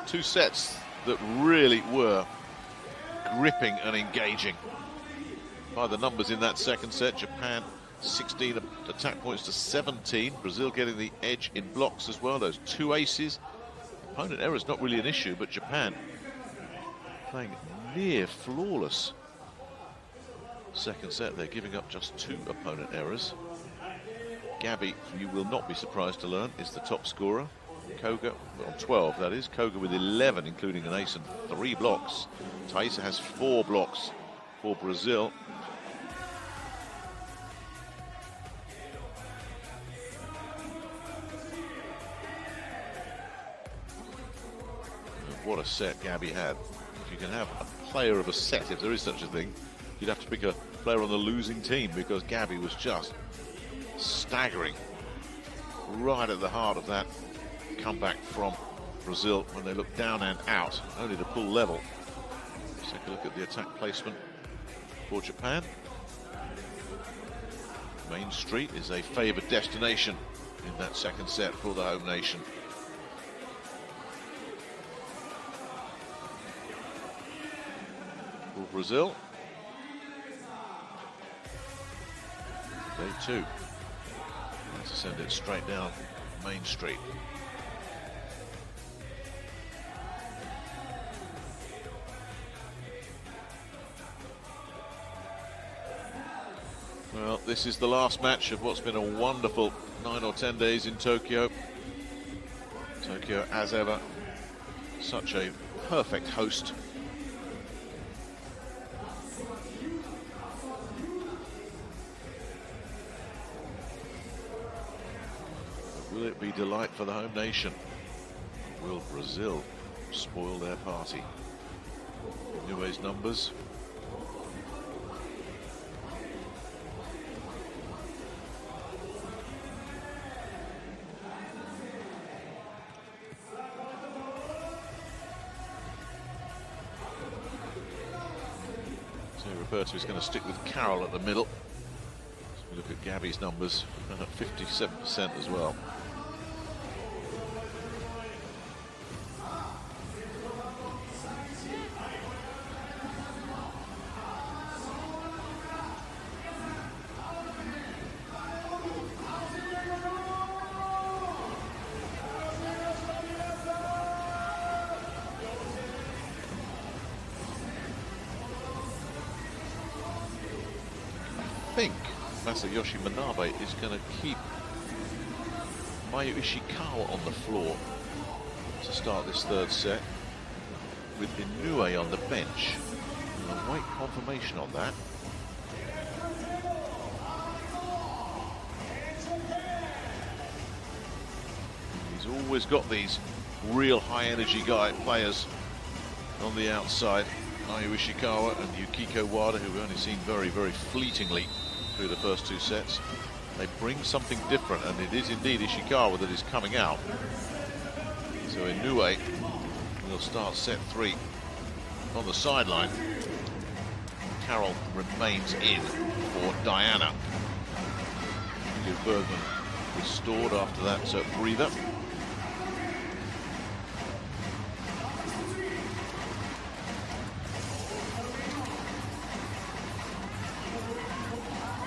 Two sets that really were gripping and engaging. By the numbers in that second set, Japan 16 attack points to 17. Brazil getting the edge in blocks as well. Those two aces. Opponent errors not really an issue, but Japan playing near flawless. Second set, they're giving up just 2 opponent errors. Gabby, you will not be surprised to learn, is the top scorer. Koga on 12, that is. Koga with 11, including an ace and 3 blocks. Taisa has 4 blocks for Brazil. What a set Gabby had. If you can have a player of a set, if there is such a thing, you'd have to pick a player on the losing team, because Gabby was just staggering right at the heart of that comeback from Brazil when they looked down and out, only to pull level. Let's take a look at the attack placement for Japan. Main Street is a favoured destination in that second set for the home nation. For Brazil, day 2. To send it straight down Main Street. Well, this is the last match of what's been a wonderful 9 or 10 days in Tokyo. Tokyo, as ever, such a perfect host. Will it be delight for the home nation? Will Brazil spoil their party? Inue's numbers. So Roberto is going to stick with Carroll at the middle. So we look at Gabby's numbers, 57% as well. I think Masayoshi Manabe is going to keep Mayu Ishikawa on the floor to start this third set, with Inoue on the bench. I'll wait confirmation on that. He's always got these real high energy players on the outside. Mayu Ishikawa and Yukiko Wada, who we've only seen very, very fleetingly through the first two sets. They bring something different, and it is indeed Ishikawa that is coming out. So Inoue will start set 3 on the sideline. Carroll remains in for Diana. Bergman restored after that breather.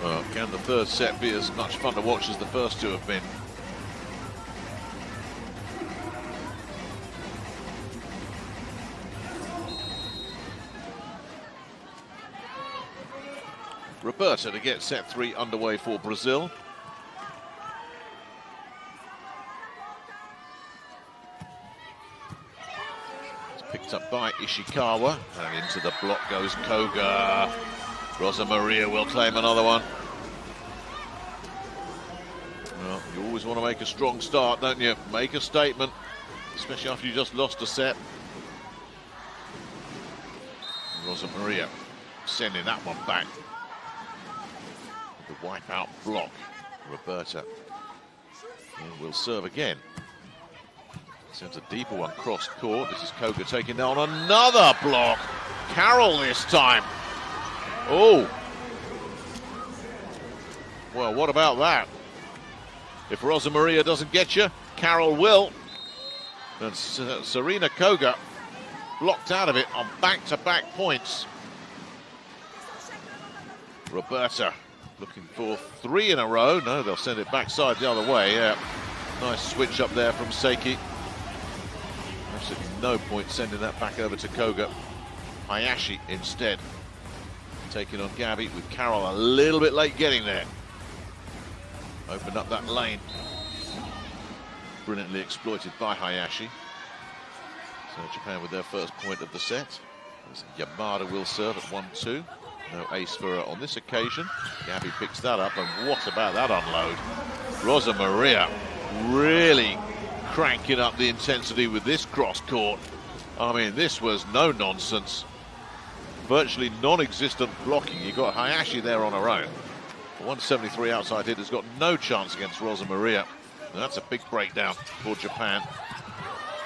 Well, can the third set be as much fun to watch as the first two have been? Roberta to get set 3 underway for Brazil. It's picked up by Ishikawa, and into the block goes Koga. Rosa Maria will claim another one. Well, you always want to make a strong start, don't you? Make a statement, especially after you just lost a set. Rosa Maria sending that one back. The wipeout block. Roberta will serve again. Sends a deeper one cross court. This is Koga taking down another block. Carroll this time. Oh. Well, what about that? If Rosa Maria doesn't get you, Carroll will. And Serena Koga blocked out of it on back-to-back points. Roberta looking for 3 in a row. No, they'll send it backside the other way. Yeah, nice switch up there from Seiki. Absolutely no point sending that back over to Koga. Hayashi instead taking on Gabby, with Carroll a little bit late getting there. Opened up that lane. Brilliantly exploited by Hayashi. So Japan with their first point of the set. Yamada will serve at 1-2. No ace for her on this occasion. Gabby picks that up, and what about that unload? Rosa Maria really cranking up the intensity with this cross court. I mean, this was no nonsense. Virtually non-existent blocking. You got Hayashi there on her own. 173 outside hit has got no chance against Rosa Maria. And that's a big breakdown for Japan.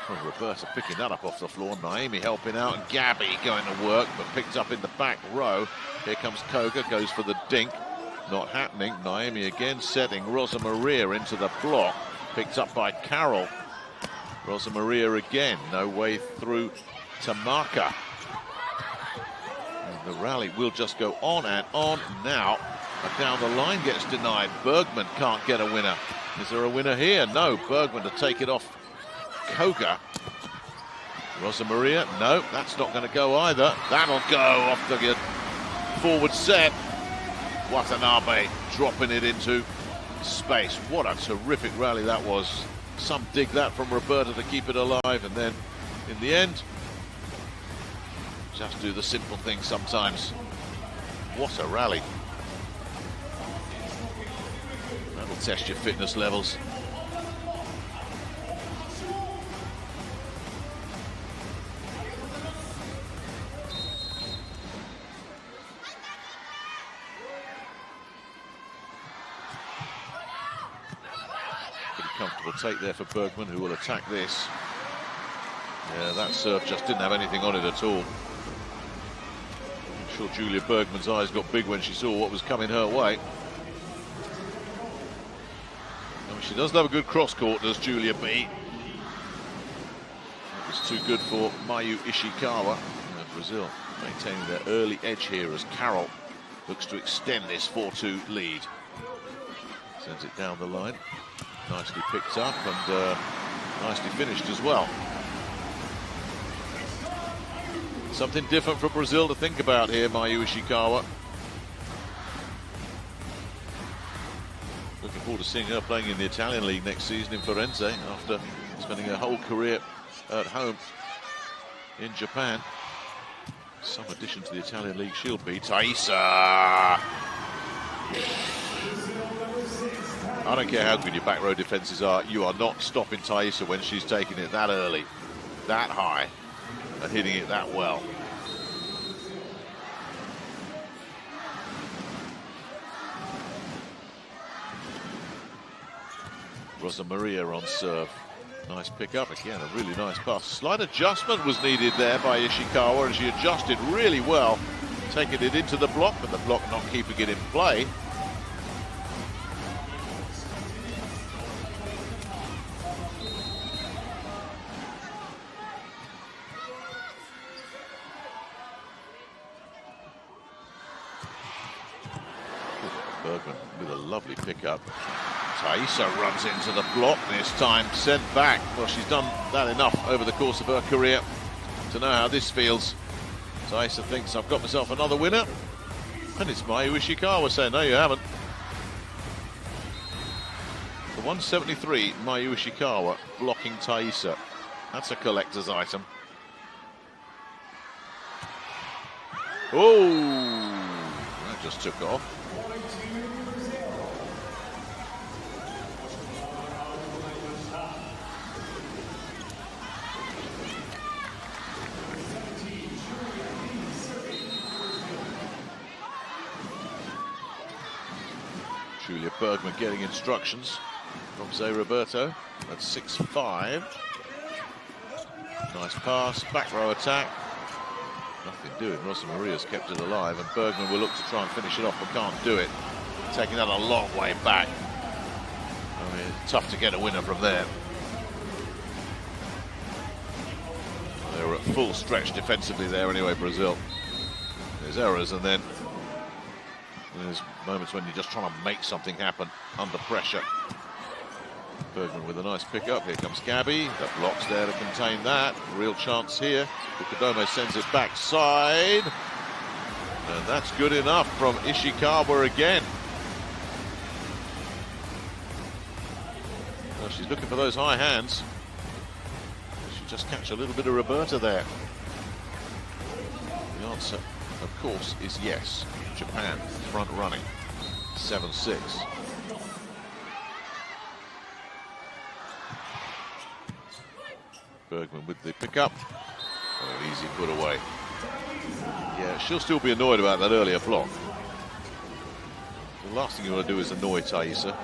Oh, Roberta picking that up off the floor. Naomi helping out, and Gabby going to work, but picked up in the back row. Here comes Koga, goes for the dink. Not happening. Naomi again setting Rosa Maria into the block. Picked up by Carroll. Rosa Maria again. No way through Tamaka. And the rally will just go on and on now. Down the line gets denied. Bergman can't get a winner. Is there a winner here? No. Bergman to take it off Koga. Rosa Maria, no, that's not going to go either. That'll go off the good forward set. Watanabe dropping it into space. What a terrific rally that was. Some dig that from Roberta to keep it alive, and then in the end, just do the simple thing sometimes. What a rally. That'll test your fitness levels. Comfortable take there for Bergman, who will attack this. Yeah, that serve just didn't have anything on it at all. I'm sure Julia Bergman's eyes got big when she saw what was coming her way. I mean, she does love a good cross court, does Julia B. That was too good for Mayu Ishikawa. Brazil maintaining their early edge here as Carroll looks to extend this 4-2 lead. Sends it down the line. Nicely picked up and nicely finished as well. Something different for Brazil to think about here, Mayu Ishikawa. Looking forward to seeing her playing in the Italian League next season in Firenze after spending her whole career at home in Japan. Some addition to the Italian League she'll be. Taisa! I don't care how good your back row defences are, you are not stopping Taisa when she's taking it that early, that high, and hitting it that well. Rosa Maria on serve. Nice pick up again, a really nice pass. Slight adjustment was needed there by Ishikawa, and she adjusted really well, taking it into the block, but the block not keeping it in play. Bergman with a lovely pickup. Taisa runs into the block this time, sent back. Well, she's done that enough over the course of her career to know how this feels. Taisa thinks, I've got myself another winner. And it's Mayu Ishikawa saying, no, you haven't. For 173, Mayu Ishikawa blocking Taisa. That's a collector's item. Oh, that just took off. Julia Bergman getting instructions from Zé Roberto. That's 6-5. Nice pass, back row attack. Nothing doing. Rosa Maria's kept it alive, and Bergman will look to try and finish it off, but can't do it. Taking that a long way back. I mean, it's tough to get a winner from there. They were at full stretch defensively there anyway, Brazil. There's errors, and then there's moments when you're just trying to make something happen under pressure. Bergman with a nice pick up. Here comes Gabby. The block's there to contain that. Real chance here. Fukudome sends it backside. And that's good enough from Ishikawa again. Well, she's looking for those high hands. She just catch a little bit of Roberta there. The answer, of course, is yes. Japan front running. 7-6. Bergman with the pickup. An easy put away. Yeah, she'll still be annoyed about that earlier block. The last thing you want to do is annoy Taisa.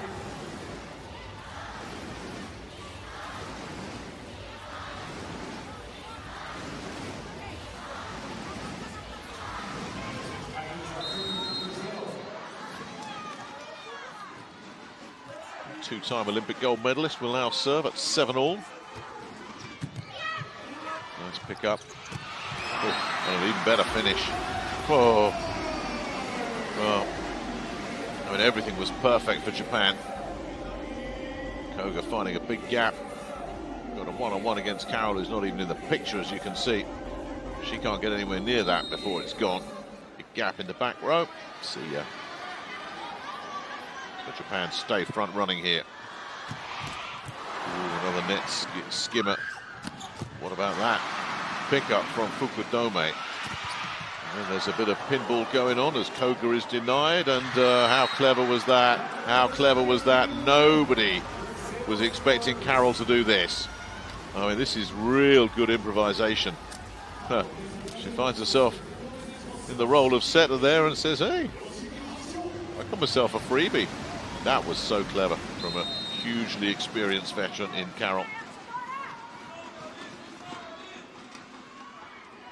Two-time Olympic gold medalist will now serve at 7-all. Nice pick up. Oh, and an even better finish. Oh. Well, I mean, everything was perfect for Japan. Koga finding a big gap. Got a one-on-one against Carroll, who's not even in the picture, as you can see. She can't get anywhere near that before it's gone. Big gap in the back row. See ya. So Japan stay front running here. Ooh, another net skimmer. What about that? Pick up from Fukudome. And then there's a bit of pinball going on as Koga is denied. And how clever was that? How clever was that? Nobody was expecting Carroll to do this. I mean, this is real good improvisation. Huh. She finds herself in the role of setter there and says, hey, I got myself a freebie. That was so clever from a hugely experienced veteran in Carroll.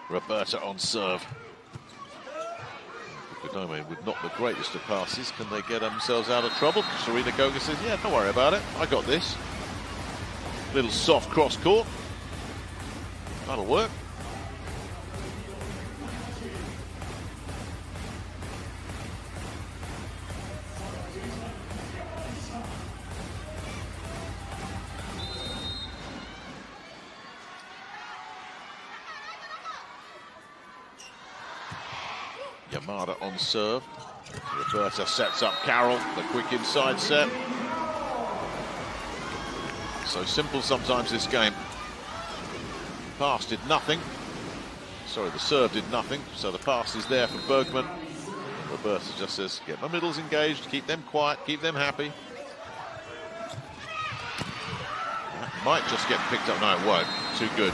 Roberta on serve. Fukudome with not the greatest of passes. Can they get themselves out of trouble? Serena Koga says, yeah, don't worry about it. I got this. Little soft cross court. That'll work. Yamada on serve. Roberta sets up Carroll, the quick inside set. So simple sometimes this game. Pass did nothing. Sorry, the serve did nothing. So the pass is there for Bergman. Roberta just says, get my middles engaged, keep them quiet, keep them happy. That might just get picked up. No, it won't. Too good.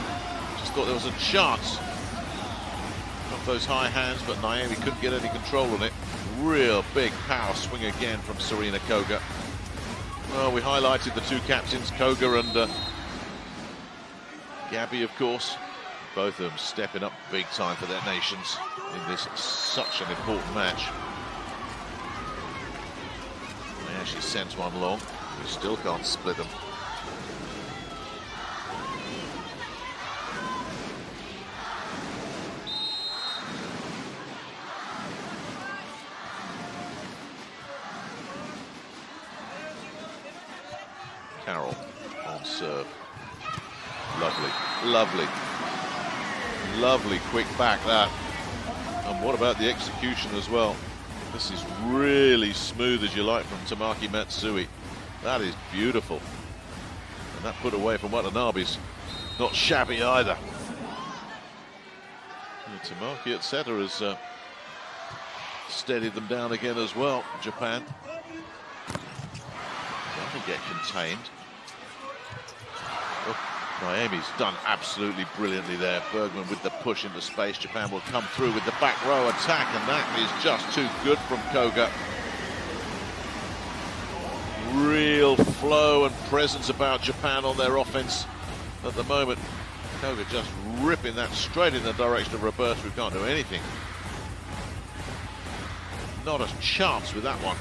Just thought there was a chance. Not those high hands, but Naomi couldn't get any control on it. Real big power swing again from Serena Koga. Well, we highlighted the two captains, Koga and Gabby, of course. Both of them stepping up big time for their nations in this such an important match. Yeah, she sends one long. We still can't split them. Carroll on serve. Lovely, lovely, lovely quick back that. And what about the execution as well? This is really smooth as you like from Tamaki Matsui. That is beautiful. And that put away from Watanabe's not shabby either. And Tamaki at setter has steadied them down again as well, Japan. Trying to get contained. Oh, Naomi's done absolutely brilliantly there. Bergman with the push into space. Japan will come through with the back row attack, and that is just too good from Koga. Real flow and presence about Japan on their offense at the moment. Koga just ripping that straight in the direction of Roberta, who can't do anything. Not a chance with that one.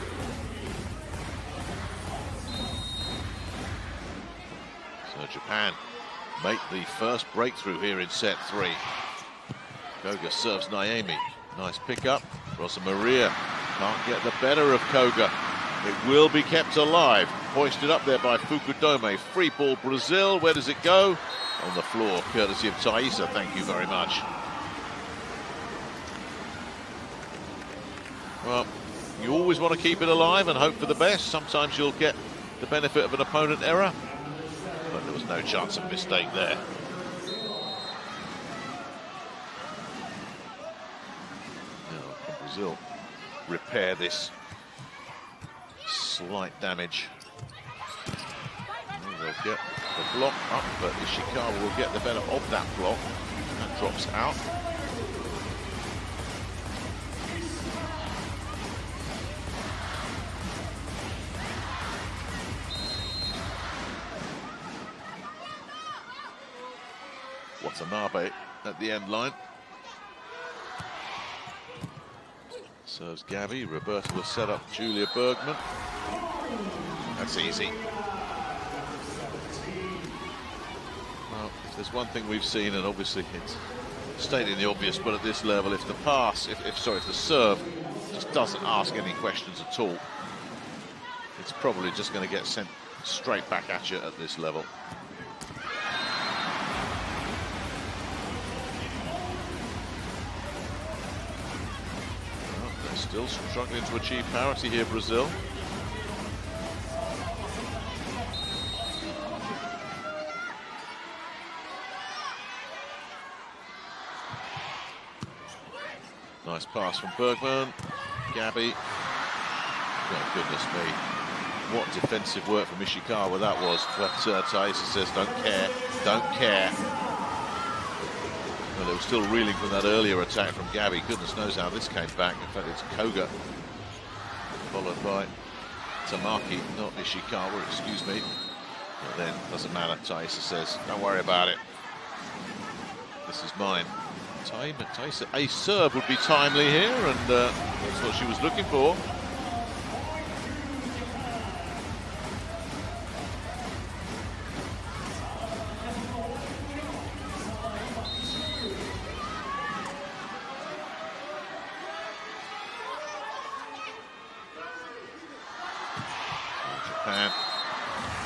So Japan make the first breakthrough here in set 3. Koga serves Naomi. Nice pickup. Rosa Maria can't get the better of Koga. It will be kept alive. Hoisted up there by Fukudome. Free ball Brazil. Where does it go? On the floor, courtesy of Thaisa. Thank you very much. Well, you always want to keep it alive and hope for the best. Sometimes you'll get the benefit of an opponent error. But there was no chance of mistake there. Now, can Brazil repair this slight damage? And they'll get the block up, but Ishikawa will get the better of that block. That drops out. Watanabe at the end line. Serves Gabby. Roberta will set up Julia Bergman. That's easy. Well, if there's one thing we've seen, and obviously it's stating the obvious, but at this level, if the pass, if the serve just doesn't ask any questions at all, it's probably just going to get sent straight back at you at this level. Well, they're still struggling to achieve parity here, Brazil. Nice pass from Bergman. Gabby. Oh, goodness me. What defensive work from Ishikawa that was. But Taisa says, don't care, don't care. Well, they were still reeling from that earlier attack from Gabby. Goodness knows how this came back. In fact, it's Koga. Followed by Tamaki, not Ishikawa, excuse me. But then, doesn't matter. Taisa says, don't worry about it. This is mine. Taisa, a serve would be timely here, and that's what she was looking for. Japan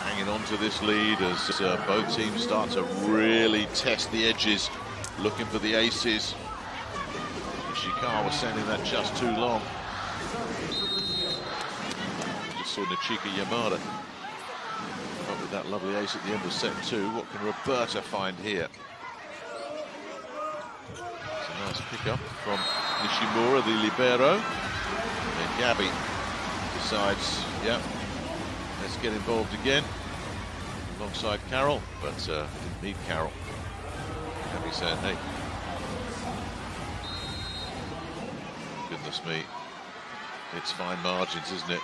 hanging on to this lead as both teams start to really test the edges, looking for the aces. Ishikawa sending that just too long. Just saw Nichika Yamada up with that lovely ace at the end of set 2. What can Roberta find here? It's a nice pickup from Nishimura, the libero. And Gabby decides, yeah, let's get involved again alongside Carol, but didn't need Carol. Gabby saying, hey, goodness me, it's fine margins, isn't it?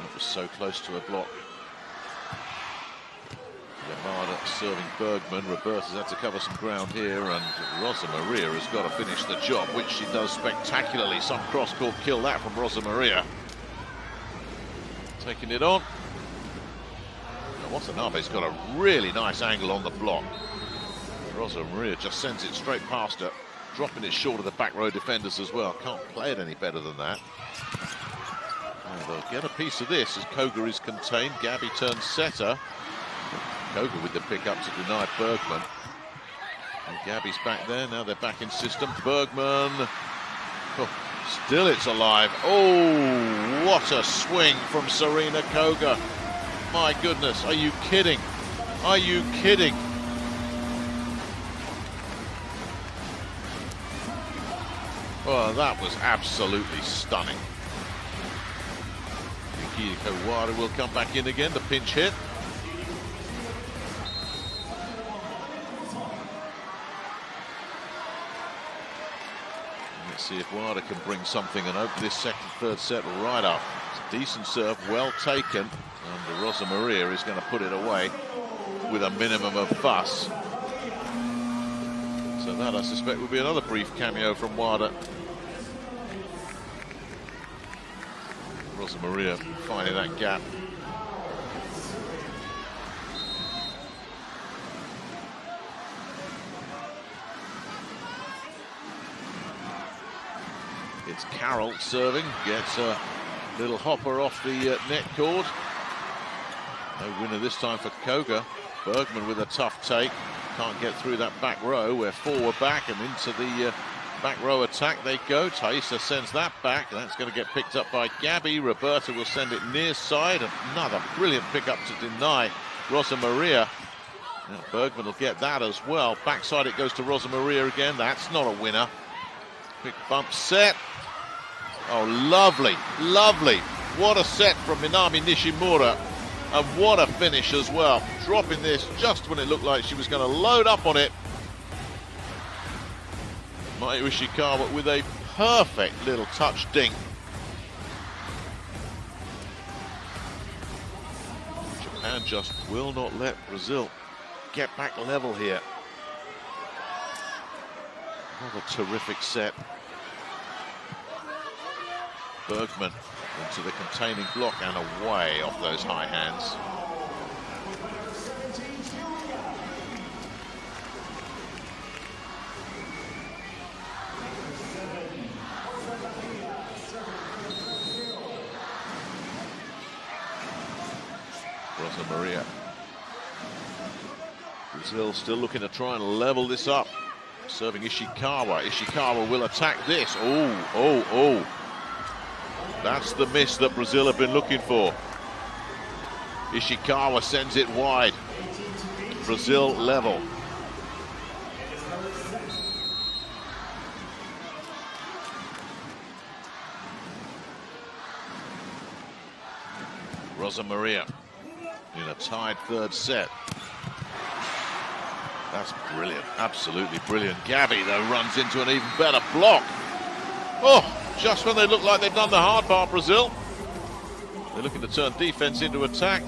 It was so close to a block. Yamada serving Bergman. Roberta's had to cover some ground here, and Rosa Maria has got to finish the job, which she does spectacularly. Some cross-court kill that from Rosa Maria. Taking it on. Now, Watanabe's got a really nice angle on the block. Rosa Maria just sends it straight past her, dropping it short of the back row defenders as well. Can't play it any better than that. And they'll get a piece of this as Koga is contained. Gabby turns setter. Koga with the pick up to deny Bergman. And Gabby's back there. Now they're back in system. Bergman. Oh, still it's alive. Oh, what a swing from Serena Koga. My goodness, are you kidding? Are you kidding? Well, that was absolutely stunning. Nikita Kawada will come back in again, the pinch hit. Let's see if Wada can bring something and open this third set right up. It's a decent serve, well taken, and Rosa Maria is going to put it away with a minimum of fuss. So that, I suspect, will be another brief cameo from Wada. Rosa Maria finding that gap. It's Carroll serving, gets a little hopper off the net cord. No winner this time for Koga. Bergman with a tough take. Can't get through that back row. We're forward back and into the back row attack they go. Taisa sends that back. That's going to get picked up by Gabby. Roberta will send it near side. Another brilliant pickup to deny Rosa Maria. Now Bergman will get that as well. Backside it goes to Rosa Maria again. That's not a winner. Quick bump set. Oh, lovely, lovely. What a set from Minami Nishimura. And what a finish as well. Dropping this just when it looked like she was going to load up on it. Mayu Ishikawa with a perfect little touch dink. Japan just will not let Brazil get back level here. What a terrific set. Bergman into the containing block and away off those high hands. Rosa Maria. Brazil still looking to try and level this up. Serving Ishikawa. Ishikawa will attack this. Oh. That's the miss that Brazil have been looking for. Ishikawa sends it wide. Brazil level. Rosa Maria in a tied third set. That's brilliant, absolutely brilliant. Gabby, though, runs into an even better block. Oh, just when they look like they've done the hard part, Brazil. They're looking to turn defense into attack.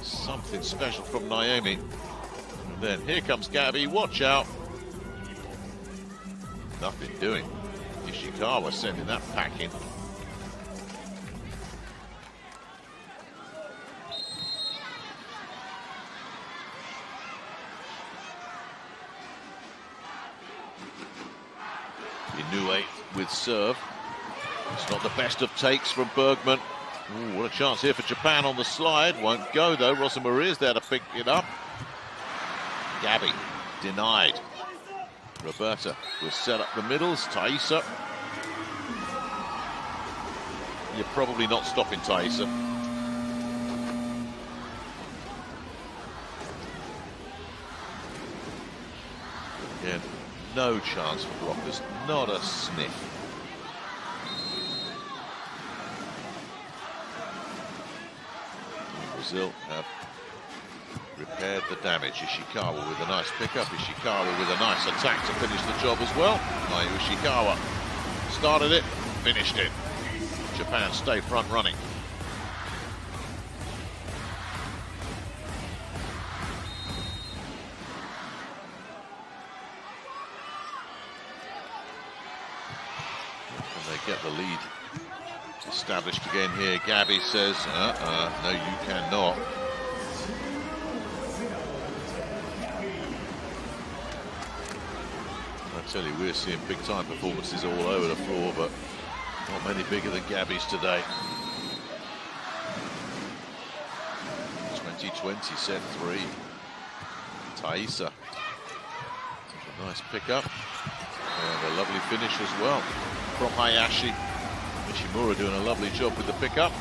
Something special from Naomi. And then here comes Gabby, watch out. Nothing doing. Ishikawa sending that packing. Inoue with serve. It's not the best of takes from Bergman. Ooh, what a chance here for Japan on the slide. Won't go though. Rosa Maria's there to pick it up. Gabby denied. Roberta will set up the middles. Thaisa. You're probably not stopping Thaisa. Again, no chance for blockers. Not a sniff. Brazil have repaired the damage. Ishikawa with a nice pickup. Ishikawa with a nice attack to finish the job as well. Mayu Ishikawa started it, finished it. Japan stay front running. And they get the lead established again here. Gabby says, no, you cannot. I tell you, we're seeing big time performances all over the floor, but not many bigger than Gabby's today. 20-20, set 3. Thaisa. A nice pickup. And a lovely finish as well from Hayashi. Nishimura doing a lovely job with the pickup.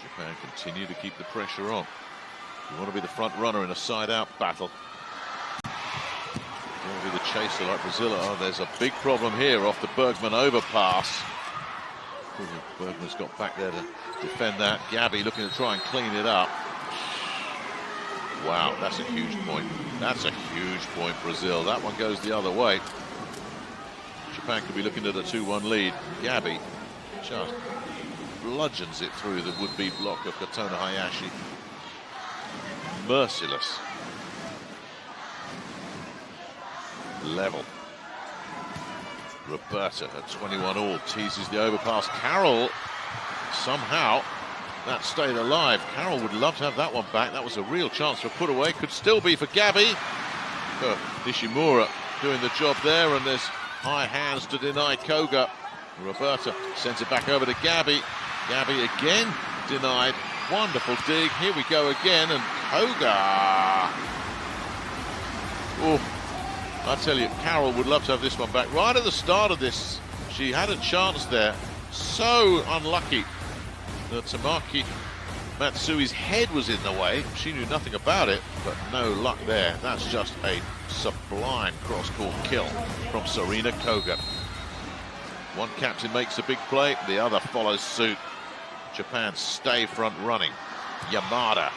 Japan continue to keep the pressure on. You want to be the front runner in a side-out battle. You want to be the chaser like Brazil. Oh, there's a big problem here off the Bergman overpass. Bergman's got back there to defend that. Gabby looking to try and clean it up. Wow, that's a huge point. That's a huge point, Brazil. That one goes the other way. Japan could be looking at a 2-1 lead. Gabby just bludgeons it through the would-be block of Katona Hayashi. Merciless. Level. Roberta at 21 all teases the overpass. Carroll, somehow, that stayed alive. Carroll would love to have that one back. That was a real chance for a put away. Could still be for Gabby. Nishimura doing the job there, and there's high hands to deny Koga. Roberta sends it back over to Gabby. Gabby again denied. Wonderful dig. Here we go again, and Koga. Oh, I tell you, Carroll would love to have this one back. Right at the start of this, she had a chance there. So unlucky that Tamaki Matsui's head was in the way. She knew nothing about it, but no luck there. That's just a sublime cross-court kill from Serena Koga. One captain makes a big play, the other follows suit. Japan stay front running. Yamada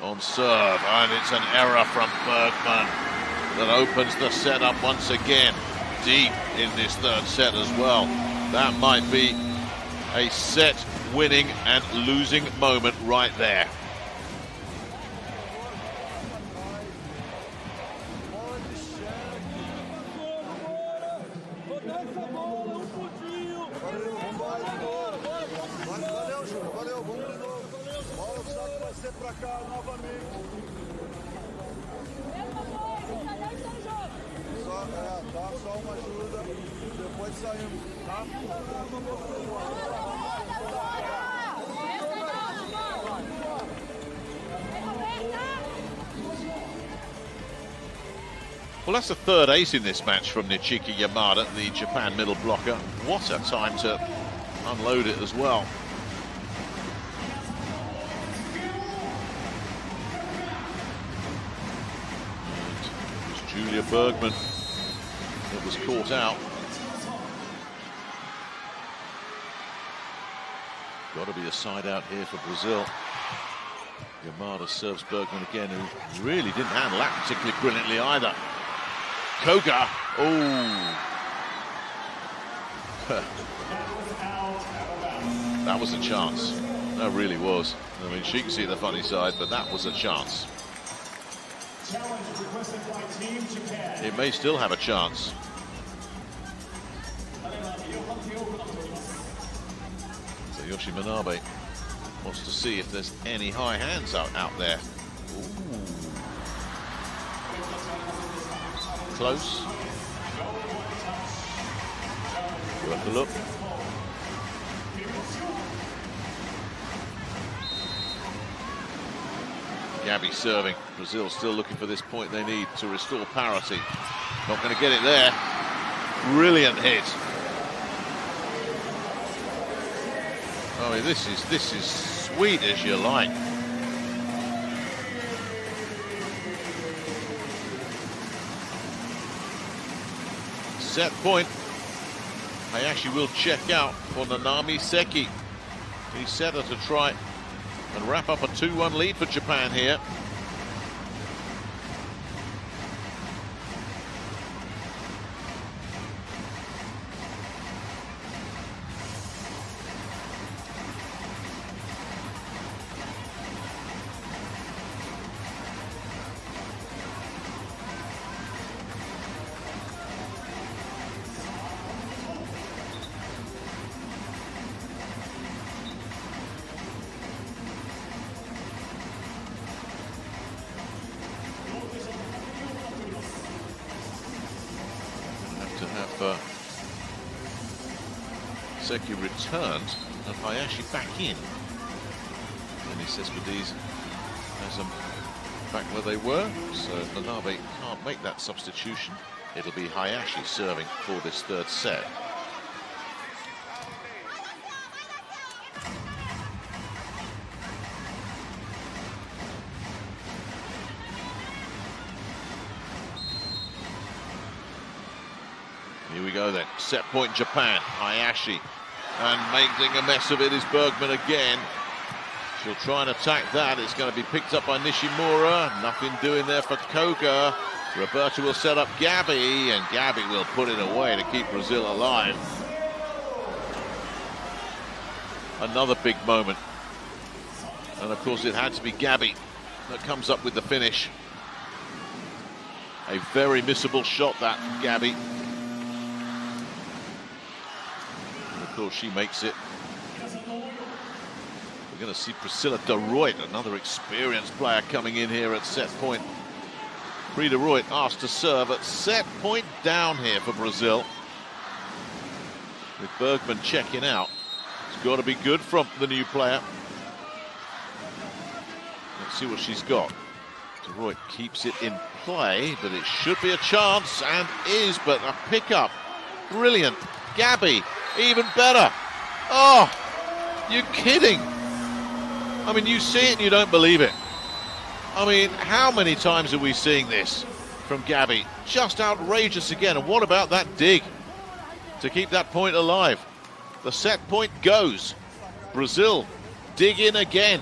on serve, and it's an error from Bergman that opens the set up once again. Deep in this third set as well. That might be a set winning and losing moment right there. Valeu, Júnior. Valeu, vamos de novo. Bola, o saque vai ser pra cá novamente. Só uma ajuda, depois saímos, tá? Well, that's the third ace in this match from Nichiki Yamada, the Japan middle blocker. What a time to unload it as well. And it was Julia Bergman that was caught out. Got to be a side out here for Brazil. Yamada serves Bergman again, who really didn't handle that particularly brilliantly either. Koga, oh. That was a chance. That really was. I mean, she can see the funny side, but that was a chance. It may still have a chance. So Yoshi Manabe wants to see if there's any high hands out there. Ooh. Close. Worth a look. Gabby serving. Brazil still looking for this point they need to restore parity. Not going to get it there. Brilliant hit. I mean, this is sweet as you like. Set point. Hayashi will check out for Nanami Seki. He set her to try and wrap up a 2-1 lead for Japan here. Seki returned and Hayashi back in. And he says with these has them back where they were, so Manabe can't make that substitution. It'll be Hayashi serving for this third set. Here we go then, set point Japan, Hayashi, and making a mess of it is Bergman again. She'll try and attack that, it's going to be picked up by Nishimura, nothing doing there for Koga. Roberta will set up Gabby, and Gabby will put it away to keep Brazil alive. Another big moment, and of course it had to be Gabby that comes up with the finish. A very missable shot that, Gabby. Of course, she makes it. We're going to see Priscilla de Ruyt, another experienced player, coming in here at set point. Pri de Ruyt asked to serve at set point down here for Brazil. With Bergman checking out. It's got to be good from the new player. Let's see what she's got. De Ruyt keeps it in play, but it should be a chance, and is, but a pickup. Brilliant. Gabby, even better. Oh, you're kidding. I mean, you see it and you don't believe it. I mean, how many times are we seeing this from Gabby? Just outrageous again. And what about that dig to keep that point alive? The set point goes. Brazil dig in again.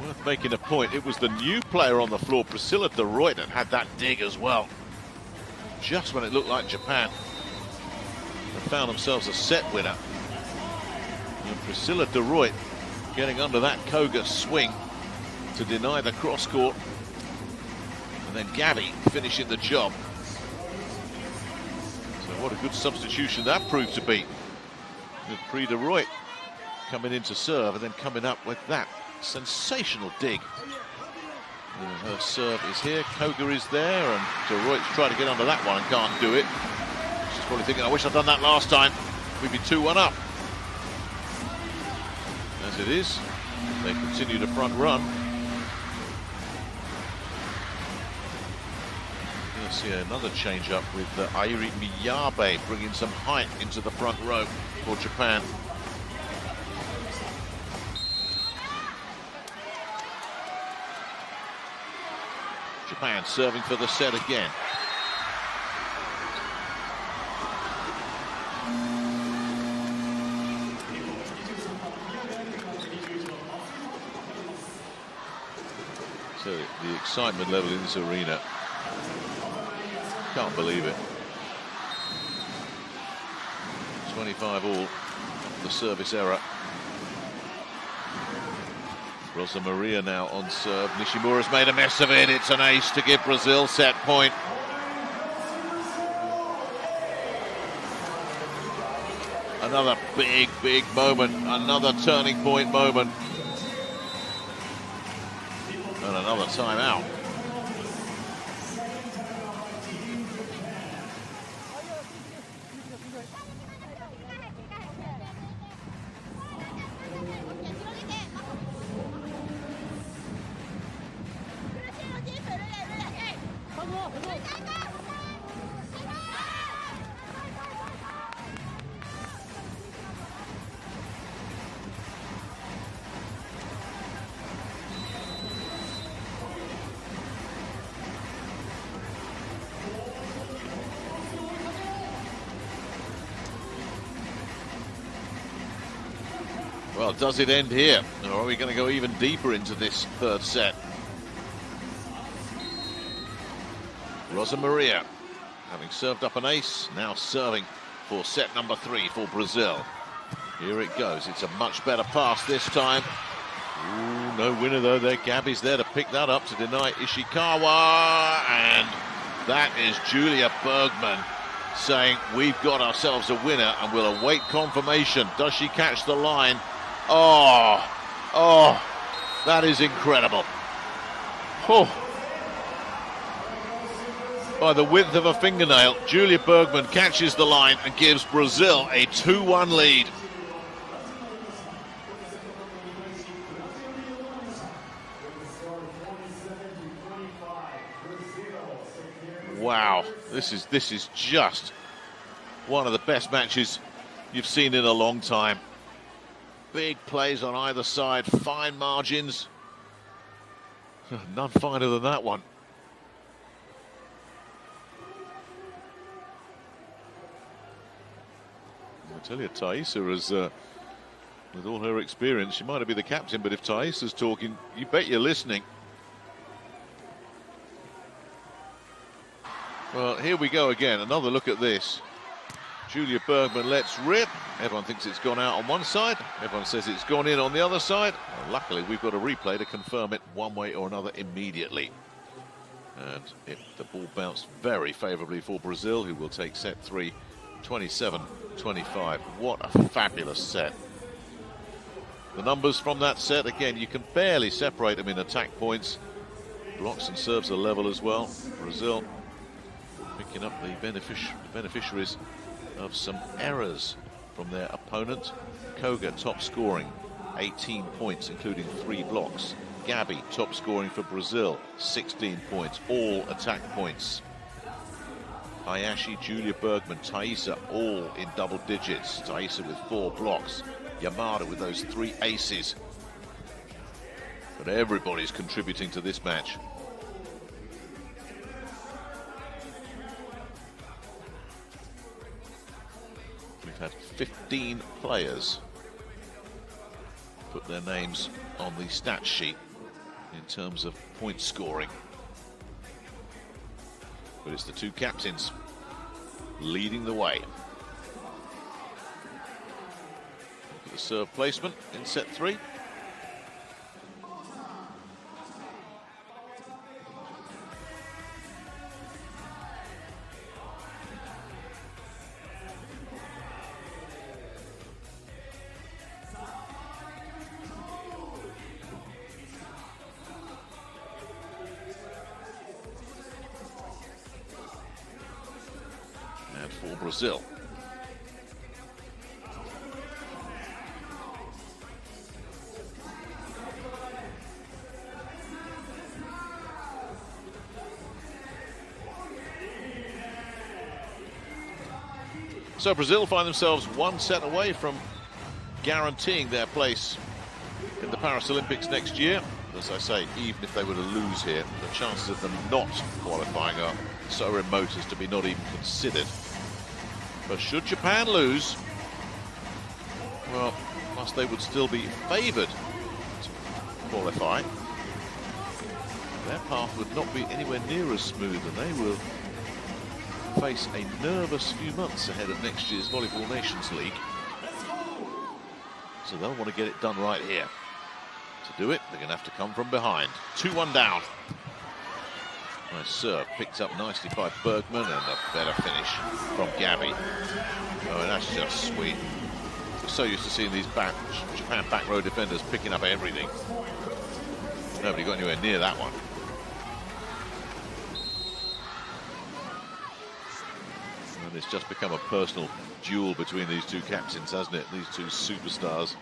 Worth making a point. It was the new player on the floor, Priscilla de Ruyt, that had that dig as well. Just when it looked like Japan had found themselves a set winner. And Priscilla de Ruyt getting under that Koga swing to deny the cross court. And then Gabby finishing the job to So what a good substitution that proved to be. With Prix de Roy coming in to serve and then coming up with that sensational dig. And her serve is here, Koga is there, and de Roy's trying to get under that one and can't do it. She's probably thinking, I wish I'd done that last time. We'd be 2-1 up. As it is, they continue to front run. We're going to see another change up with Airi Miyabe bringing some height into the front row for Japan. Japan serving for the set again. So the excitement level in this arena, can't believe it. 25 all after the service error. Rosa Maria now on serve. Nishimura's made a mess of it. It's an ace to give Brazil set point. Another big, big moment. Another turning point moment. And another timeout. Well, does it end here, or are we going to go even deeper into this third set? Rosa Maria, having served up an ace, now serving for set number 3 for Brazil. Here it goes. It's a much better pass this time. Ooh, no winner though there. Gabby's there to pick that up to deny Ishikawa, and that is Julia Bergman saying we've got ourselves a winner and we'll await confirmation. Does she catch the line? Oh, that is incredible. Oh. By the width of a fingernail, Julia Bergman catches the line and gives Brazil a 2-1 lead. Wow, this is just one of the best matches you've seen in a long time. Big plays on either side, fine margins. None finer than that one. I tell you, Thaisa is, with all her experience, she might not be the captain, but if Thaisa's talking, you bet you're listening. Well, here we go again. Another look at this. Julia Bergman lets rip. Everyone thinks it's gone out on one side. Everyone says it's gone in on the other side. Well, luckily, we've got a replay to confirm it one way or another immediately. And the ball bounced very favourably for Brazil, who will take set 3, 27-25. What a fabulous set. The numbers from that set, again, you can barely separate them in attack points. Blocks and serves are level as well. Brazil picking up the beneficiaries of some errors from their opponent. Koga top scoring, 18 points, including 3 blocks. Gabby top scoring for Brazil, 16 points, all attack points. Hayashi, Julia Bergman, Thaisa, all in double digits. Thaisa with 4 blocks. Yamada with those 3 aces. But everybody's contributing to this match. We've had 15 players put their names on the stat sheet in terms of point scoring. But it's the 2 captains leading the way. Look at the serve placement in set 3. for Brazil. So Brazil find themselves one set away from guaranteeing their place in the Paris Olympics next year. As I say, even if they were to lose here, the chances of them not qualifying are so remote as to be not even considered. But should Japan lose, well, plus they would still be favoured to qualify. Their path would not be anywhere near as smooth, and they will face a nervous few months ahead of next year's Volleyball Nations League. So they'll want to get it done right here. To do it, they're going to have to come from behind. 2-1 down. Nice serve, picked up nicely by Bergman, and a better finish from Gabby. Oh, and that's just sweet. We're so used to seeing these Japan back row defenders picking up everything. Nobody got anywhere near that one. And it's just become a personal duel between these two captains, hasn't it? These two superstars.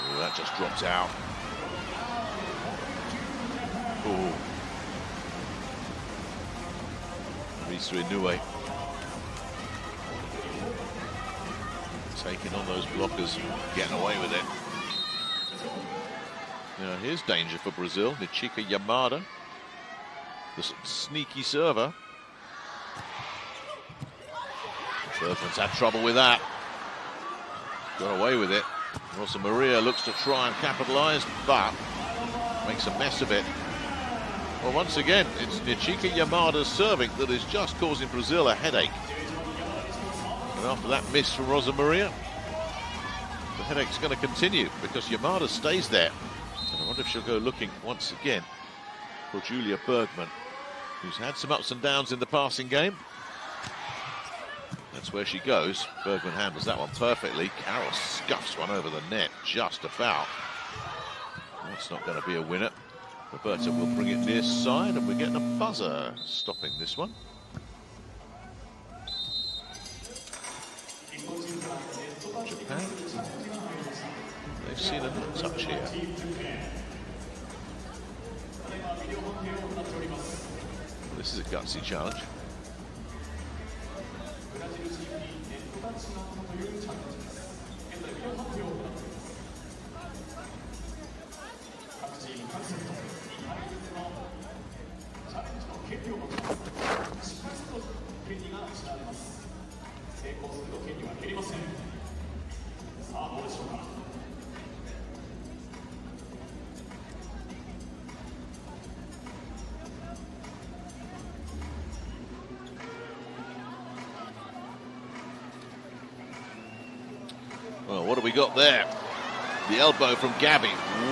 Oh, that just drops out. Oh. Risa Inoue taking on those blockers, getting away with it. Now here's danger for Brazil. Nichika Yamada, the sneaky server. Bergman's had trouble with that. Got away with it. Rosa Maria looks to try and capitalize, but makes a mess of it. Well, once again, it's Nichika Yamada's serving that is just causing Brazil a headache. And after that miss from Rosa Maria, the headache's going to continue because Yamada stays there. And I wonder if she'll go looking once again for Julia Bergman, who's had some ups and downs in the passing game. That's where she goes. Bergman handles that one perfectly. Carroll scuffs one over the net, just about. That's not going to be a winner. Roberta will bring it near side, and we're getting a buzzer stopping this one. Japan, they've seen a no touch here. This is a gutsy challenge. Well, what have we got there? The elbow from Gabby.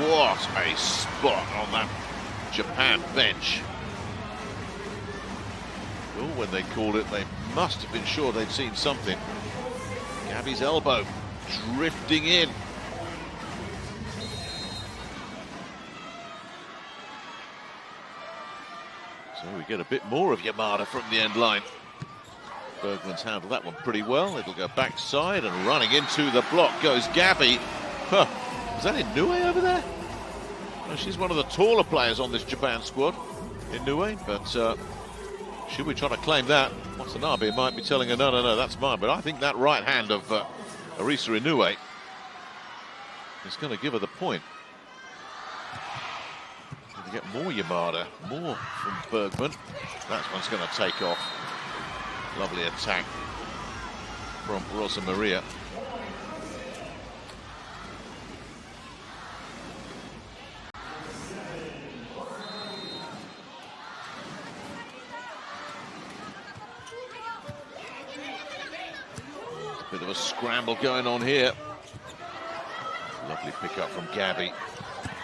What a spot on that Japan bench. Oh, when they called it, they must have been sure they'd seen something. Gabby's elbow drifting in. So we get a bit more of Yamada from the end line. Bergman's handled that one pretty well. It'll go backside, and running into the block goes Gabby. Huh. Is that Inoue over there? Well, she's one of the taller players on this Japan squad, Inoue, but should we try to claim that? Watanabe might be telling her, no, no, no, that's mine. But I think that right hand of Arisa Inoue is going to give her the point. Going to get more Yamada, more from Bergman. That one's going to take off. Lovely attack from Rosa Maria. Bit of a scramble going on here. Lovely pick up from Gabby.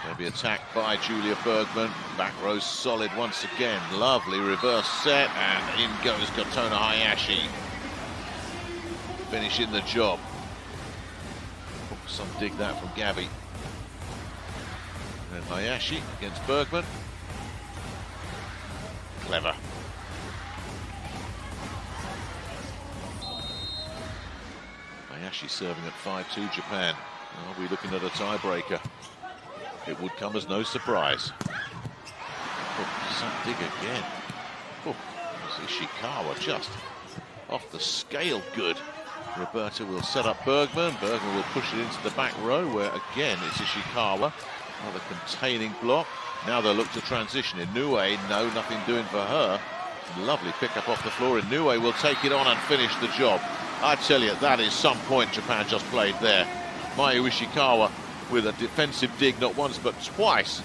Maybe attacked by Julia Bergman. Back row solid once again. Lovely reverse set, and in goes Kotona Hayashi. Finishing the job. Some dig that from Gabby. And then Hayashi against Bergman. clever. Hayashi serving at 5-2 Japan. Are we looking at a tiebreaker? It would come as no surprise. Oh, some dig again. Oh, Ishikawa just off the scale good. Roberta will set up Bergman. Bergman will push it into the back row where again it's Ishikawa. Another containing block. Now they'll look to transition. Inoue, no, nothing doing for her. Lovely pick-up off the floor. Inoue will take it on and finish the job. I tell you, that is some point Japan just played there. Mayu Ishikawa with a defensive dig, not once but twice.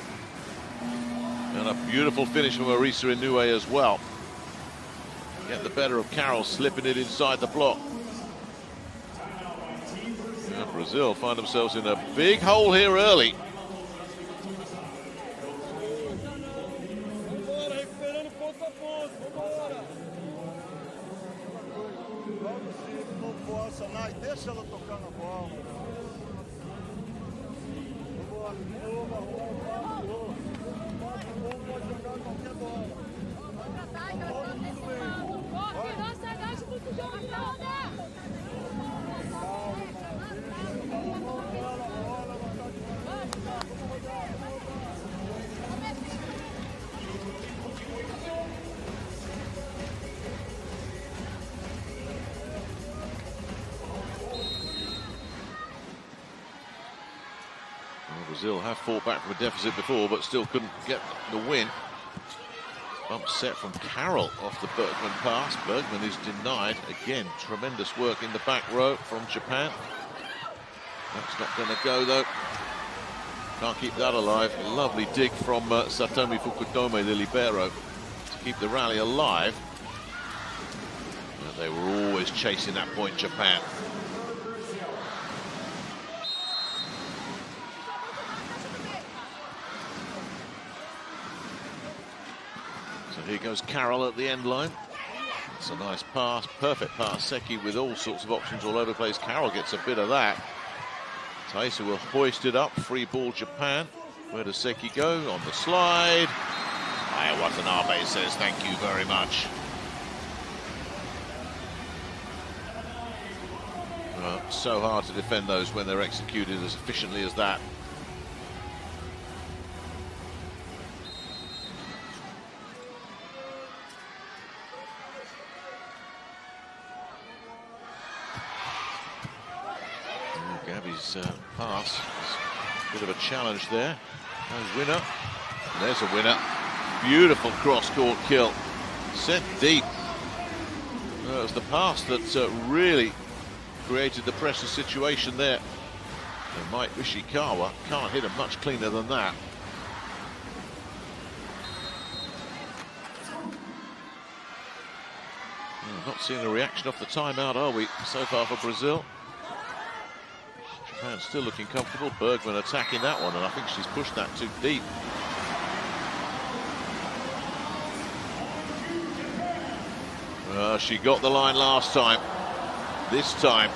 And a beautiful finish from Arisa Inoue as well. Get the better of Carroll, slipping it inside the block. And Brazil find themselves in a big hole here early. Deixa ela tocar na bola. Pode jogar qualquer bola. Brazil have fought back from a deficit before, but still couldn't get the win. Bump set from Carroll off the Bergman pass. Bergman is denied. Again, tremendous work in the back row from Japan. That's not going to go, though. Can't keep that alive. Lovely dig from Satomi Fukudome, the libero, to keep the rally alive. And they were always chasing that point, Japan. Here goes Carroll at the end line. It's a nice pass, perfect pass. Seki with all sorts of options all over the place. Carroll gets a bit of that. Taisa will hoist it up. Free ball Japan. Where does Seki go? On the slide. Watanabe says thank you very much. So hard to defend those when they're executed as efficiently as that. Gabby's pass is a bit of a challenge there. There's winner. And there's a winner. Beautiful cross-court kill. Sent deep. It was the pass that really created the pressure situation there. And Mike Ishikawa can't hit it much cleaner than that. Not seeing a reaction off the timeout, are we, so far for Brazil? Japan still looking comfortable. Bergman attacking that one, and I think she's pushed that too deep. She got the line last time. This time,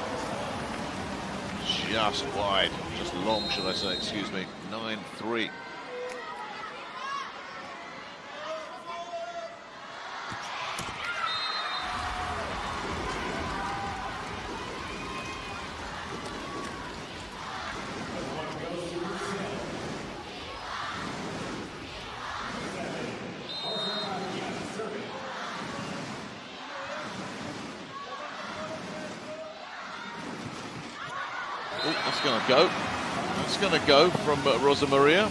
just wide, just long, should I say, excuse me. 9-3. That's going to go. That's going to go from Rosa Maria.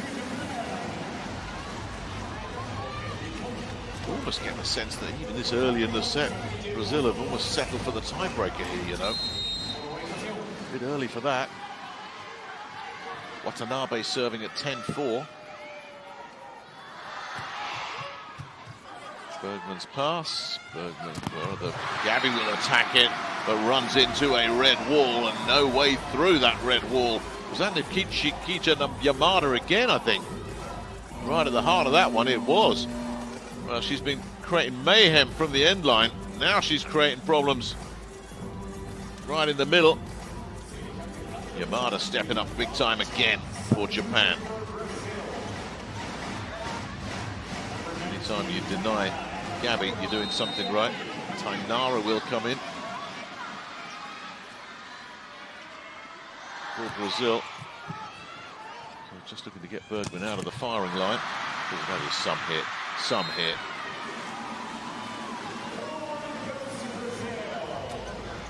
Almost get the sense that even this early in the set, Brazil have almost settled for the tiebreaker here, you know. A bit early for that. Watanabe serving at 10-4. Bergman's pass. Bergman, Gabby will attack it, but runs into a red wall and no way through that red wall. Was that Nikita Yamada again, I think? Right at the heart of that one, it was. Well, she's been creating mayhem from the end line. Now she's creating problems right in the middle. Yamada stepping up big time again for Japan. Anytime you deny Gabby, you're doing something right. Tainara will come in for Brazil. So just looking to get Bergman out of the firing line. That is some hit, some hit.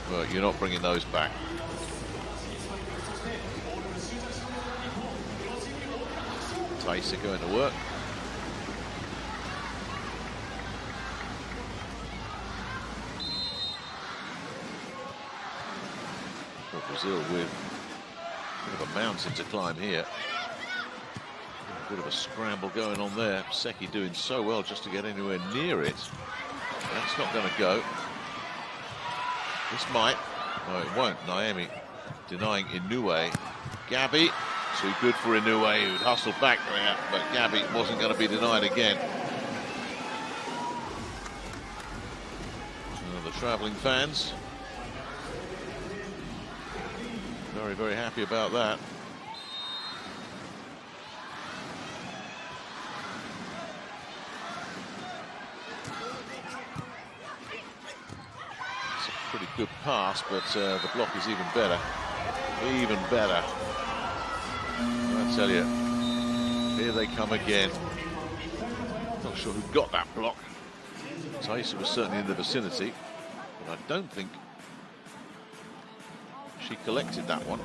But you're not bringing those back. Taisa going to work. For Brazil with a bit of a mountain to climb here. A bit of a scramble going on there. Seki doing so well just to get anywhere near it. That's not going to go. This might. No, it won't. Naomi denying Inoue. Gabby, too good for Inoue, who'd hustled back there, but Gabby wasn't going to be denied again. The travelling fans, very, very happy about that. Pretty good pass, but the block is even better. Even better. I tell you, here they come again. Not sure who got that block. Taisa was certainly in the vicinity, but I don't think she collected that one.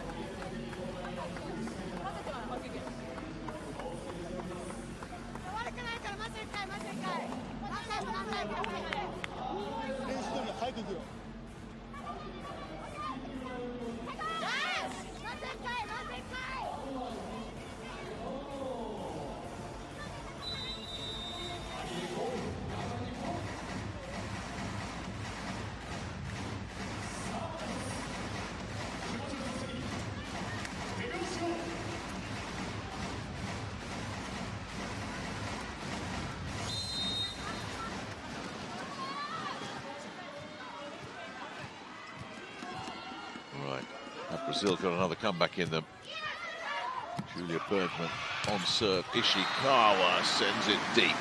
Brazil got another comeback in them. Julia Bergman on serve. Ishikawa sends it deep.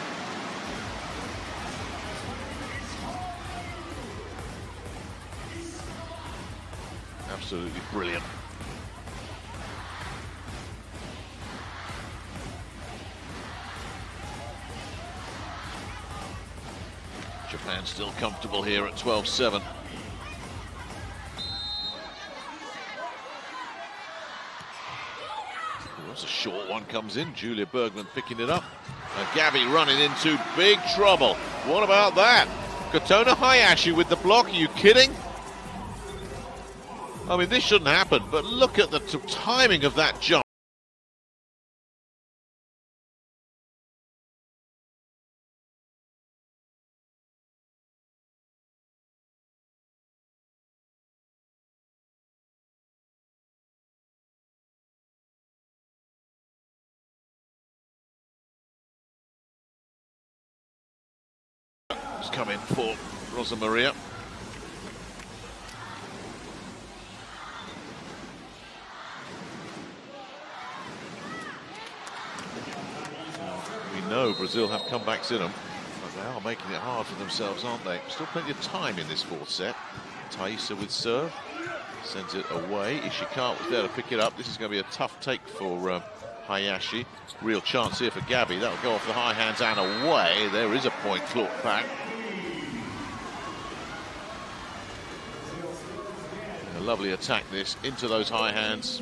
Absolutely brilliant. Japan still comfortable here at 12-7. A short one comes in. Julia Bergman picking it up. And Gabby running into big trouble. What about that? Kotona Hayashi with the block. Are you kidding? I mean, this shouldn't happen, but look at the timing of that jump. Come in for Rosa Maria. We know Brazil have comebacks in them, but they are making it hard for themselves, aren't they? Still plenty of time in this fourth set. Taisa with serve, sends it away. Ishikawa was there to pick it up. This is going to be a tough take for Hayashi. Real chance here for Gabby. That'll go off the high hands and away. There is a point clawed back. A lovely attack this into those high hands.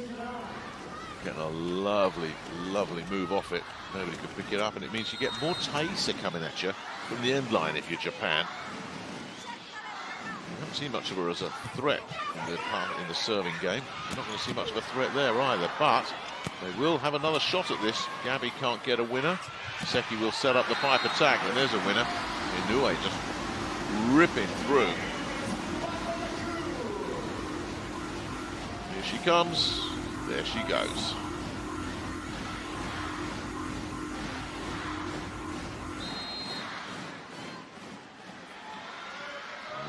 Getting a lovely, lovely move off it. Nobody could pick it up, and it means you get more Taisa coming at you from the end line if you're Japan. You haven't seen much of her as a threat in the serving game. You're not going to see much of a threat there either, but they will have another shot at this. Gabby can't get a winner. Seki will set up the pipe attack, and there's a winner. Inoue just ripping through. Here she comes. There she goes.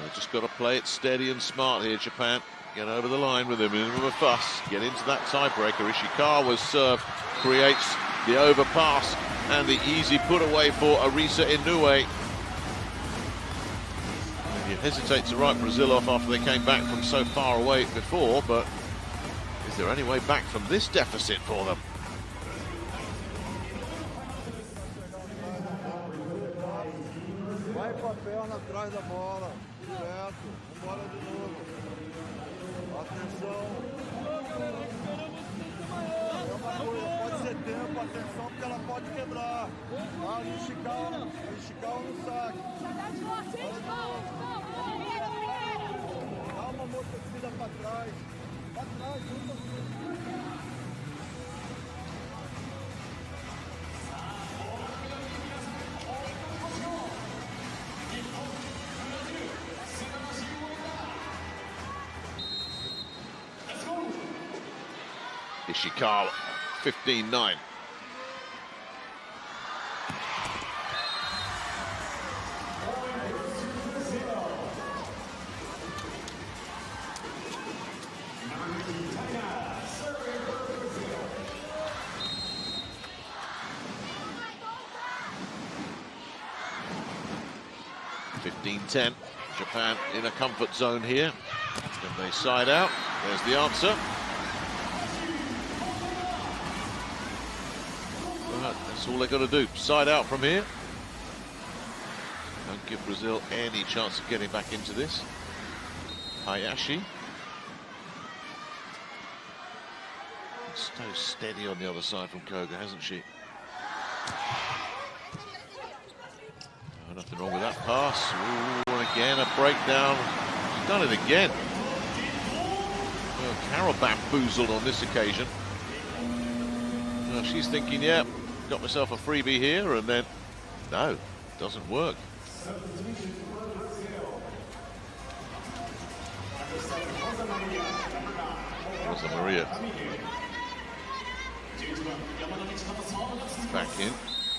They've just got to play it steady and smart here, Japan. Get over the line with a minimum of fuss. Get into that tiebreaker. Ishikawa's serve creates the overpass and the easy put away for Arisa Inoue. hesitate to write Brazil off after they came back from so far away before, but is there any way back from this deficit for them? Vai com a perna atrás da bola, direto, bola de novo. Atenção. É uma coisa, pode ser tempo, atenção, porque ela pode quebrar. Ah, esticar no saque. Dá uma amortecida para trás. Para trás, Ishikawa, 15-9. Japan in a comfort zone here. Can they side out? There's the answer. But that's all they've got to do. Side out from here. Don't give Brazil any chance of getting back into this. Hayashi. So steady on the other side from Koga, hasn't she? Oh, nothing wrong with that pass. Ooh, and again, a breakdown. She's done it again. Well, Carol bamboozled on this occasion. Well, she's thinking, yeah, got myself a freebie here, and then, no, doesn't work. Rosa Maria. Back in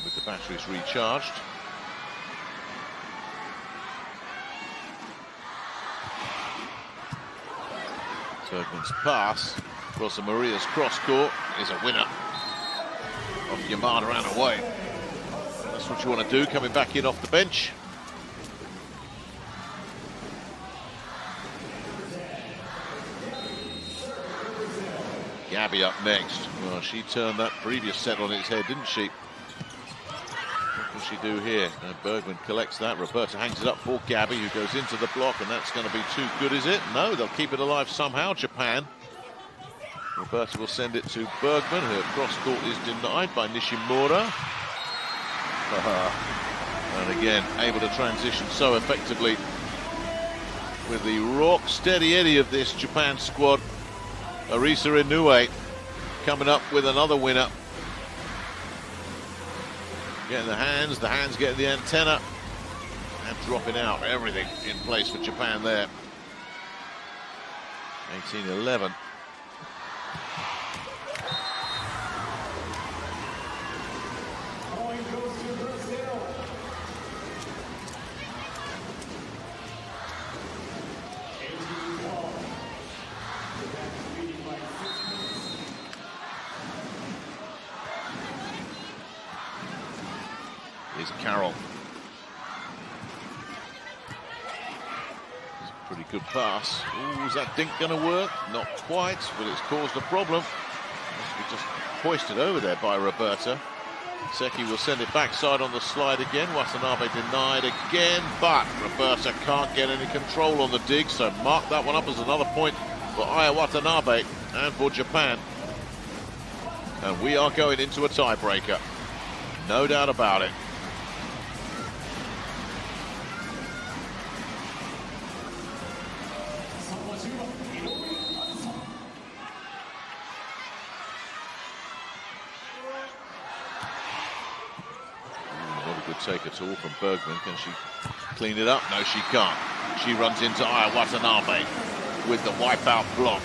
with the batteries recharged. Bergman's pass, Rosa Maria's cross court is a winner of Yamada and away. That's what you want to do, coming back in off the bench. Gabby up next. Well, she turned that previous set on its head, didn't she? What can she do here? And Bergman collects that. Roberta hangs it up for Gabby, who goes into the block, and that's going to be too good, is it? No, they'll keep it alive somehow, Japan. Roberta will send it to Bergman. Her cross-court is denied by Nishimura. And again, able to transition so effectively with the rock-steady Eddie of this Japan squad. Arisa Inoue coming up with another winner. Getting the hands getting the antenna, and dropping out. Everything in place for Japan there. 18-11. Carroll. It's a pretty good pass. Ooh, is that dink going to work? Not quite, but it's caused a problem. Just hoisted over there by Roberta. Seki will send it backside on the slide again. Watanabe denied again, but Roberta can't get any control on the dig, so mark that one up as another point for Aya Watanabe and for Japan. And we are going into a tiebreaker. No doubt about it. Take at all from Bergman. Can she clean it up? No, she can't. She runs into Aya Watanabe with the wipeout block.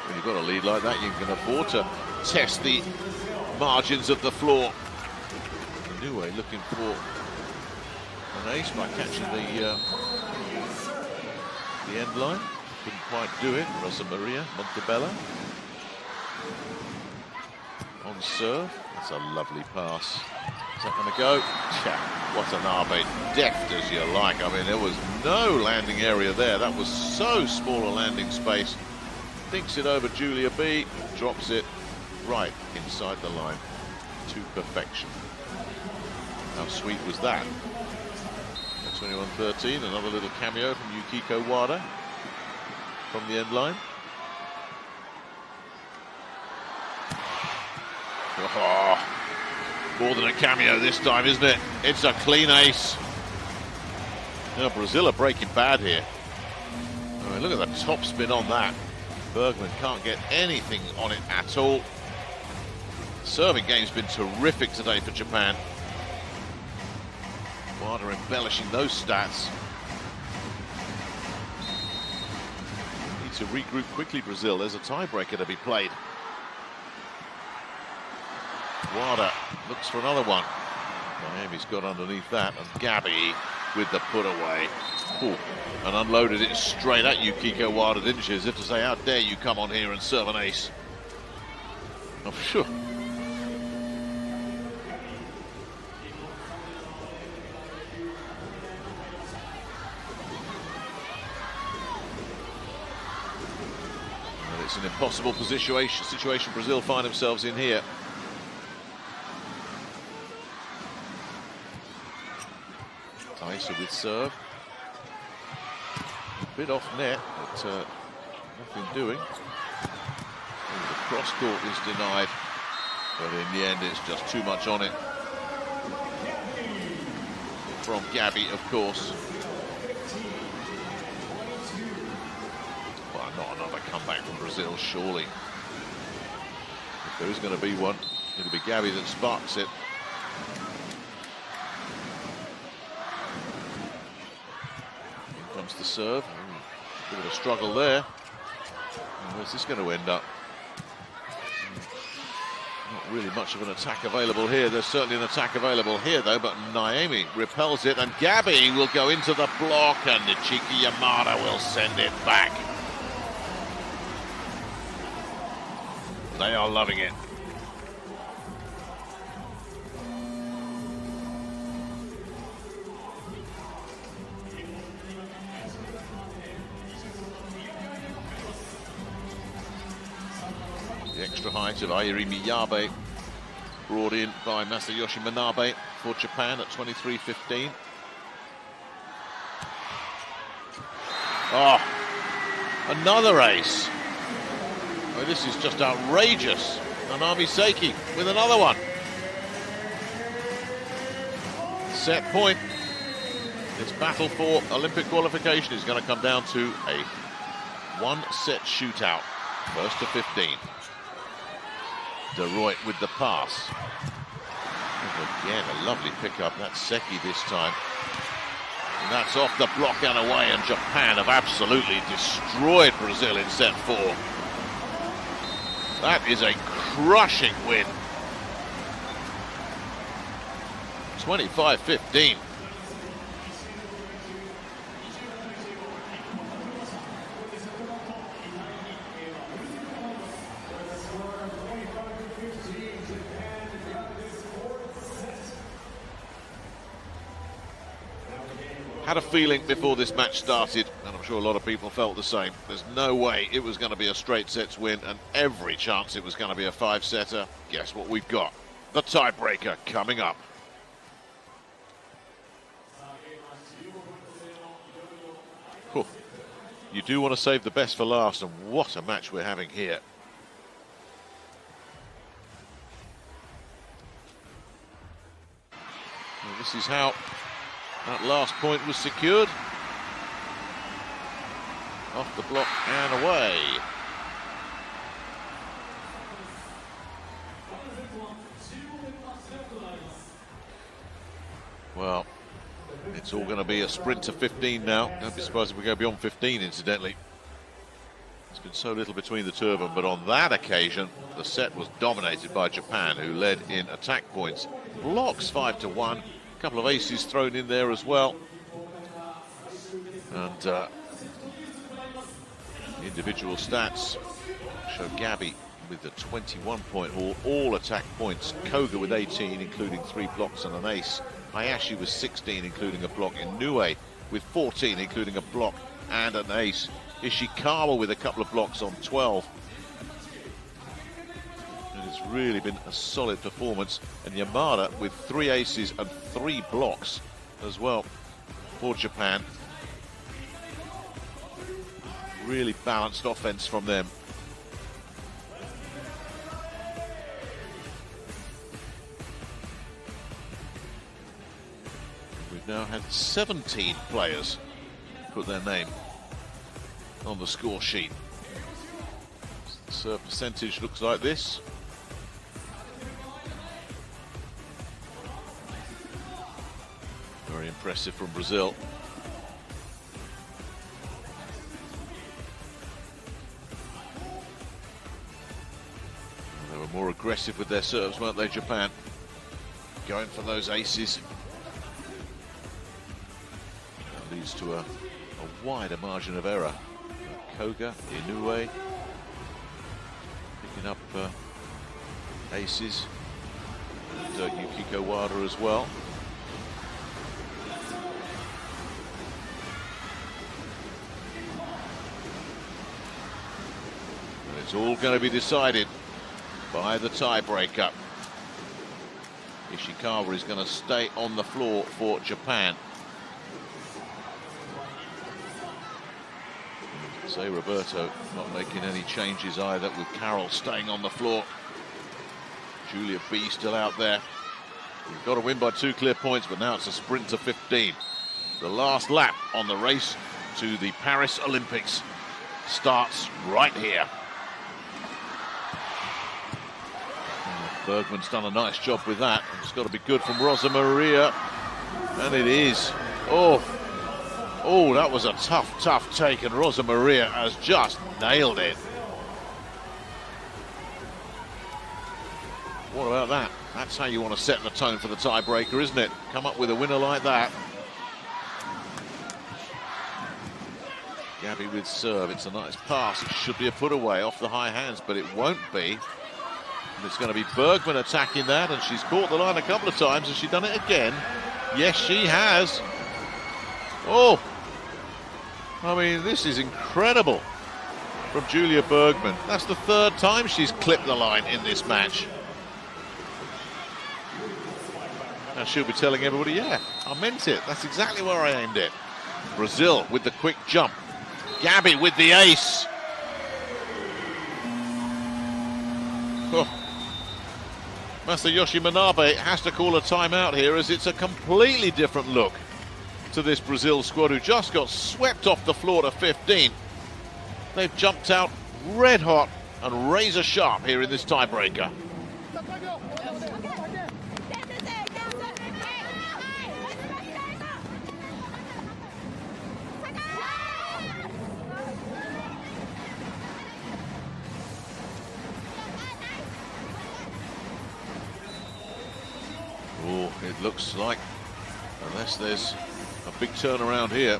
When you've got a lead like that, you can afford to test the margins of the floor. Inoue looking for An ace by catching the end line. Couldn't quite do it. Rosa Maria Montebello on serve. That's a lovely pass. Is that going to go? Yeah, what an arbe. Deft as you like. I mean, there was no landing area there. That was so small a landing space. Thinks it over Julia B. Drops it right inside the line to perfection. How sweet was that? 21-13, another little cameo from Yukiko Wada from the end line. Oh, more than a cameo this time, isn't it? It's a clean ace. Now Brazil are breaking bad here. I mean, look at the topspin on that. Bergman can't get anything on it at all. Serving game's been terrific today for Japan. Wada embellishing those stats. Need to regroup quickly, Brazil. There's a tiebreaker to be played. Wada looks for another one. Miami's got underneath that, and Gabby with the put away. Ooh, and unloaded it straight at Yukiko Wada, didn't she? As if to say, how dare you come on here and serve an ace. Oh, sure. It's an impossible situation Brazil find themselves in here. Taisa with serve. A bit off net, but nothing doing. The cross court is denied, but in the end it's just too much on it. From Gabby, of course. Well, not another comeback from Brazil, surely. If there is going to be one, it'll be Gabby that sparks it. Here comes the serve. Bit of a struggle there. And where's this going to end up? Not really much of an attack available here. There's certainly an attack available here, though, but Naomi repels it, and Gabby will go into the block, and Nichiki Yamada will send it back. They are loving it. The extra height of Ayuri Miyabe brought in by Masayoshi Manabe for Japan at 23-15. Oh, another ace. Oh, this is just outrageous. Nanami Seiki with another one. Set point. This battle for Olympic qualification is going to come down to a one-set shootout. First to 15. De Ruyt with the pass. And again, a lovely pickup. That's Seki this time. And that's off the block and away, and Japan have absolutely destroyed Brazil in set 4. That is a crushing win. 25-15. Had a feeling before this match started, and I'm sure a lot of people felt the same. There's no way it was going to be a straight sets win, and every chance it was going to be a 5-setter. Guess what we've got? The tiebreaker coming up. Whew. You do want to save the best for last, and what a match we're having here. Well, this is how that last point was secured. Off the block and away. Well, it's all going to be a sprint to 15 now. Don't be surprised if we go beyond 15, incidentally. There's been so little between the two of them, but on that occasion, the set was dominated by Japan, who led in attack points. Blocks 5-1. couple of aces thrown in there as well. And individual stats show Gabby with the 21-point haul, all attack points. Koga with 18, including 3 blocks and an ace. Hayashi with 16, including a block. Inoue with 14, including a block and an ace. Ishikawa with a couple of blocks on 12. And it's really been a solid performance. And Yamada with 3 aces and 3 blocks as well for Japan. Really balanced offense from them. We've now had 17 players put their name on the score sheet. The serve percentage looks like this. Very impressive from Brazil. They were more aggressive with their serves, weren't they, Japan? Going for those aces. That leads to a wider margin of error. Koga, Inoue picking up aces, and Yukiko Wada as well. And it's all going to be decided by the tiebreaker. Ishikawa is going to stay on the floor for Japan. Say Roberto not making any changes either, with Carroll staying on the floor. Julia B still out there. We've got to win by 2 clear points, but now it's a sprint to 15. The last lap on the race to the Paris Olympics starts right here. Bergman's done a nice job with that. It's got to be good from Rosa Maria, and it is. Oh, that was a tough take, and Rosa Maria has just nailed it. What about that? That's how you want to set the tone for the tiebreaker, isn't it? Come up with a winner like that. Gabby with serve. It's a nice pass. It should be a put away off the high hands, but it won't be. And it's going to be Bergman attacking that, and she's caught the line a couple of times. Has she done it again? Yes, she has. Oh, I mean, this is incredible from Julia Bergman. That's the 3rd time she's clipped the line in this match. And she'll be telling everybody, yeah, I meant it. That's exactly where I aimed it. Brazil with the quick jump. Gabby with the ace. Oh. Masayoshi Manabe has to call a timeout here, as it's a completely different look to this Brazil squad, who just got swept off the floor to 15. They've jumped out red hot and razor sharp here in this tiebreaker. Oh, it looks like, unless there's a big turnaround here,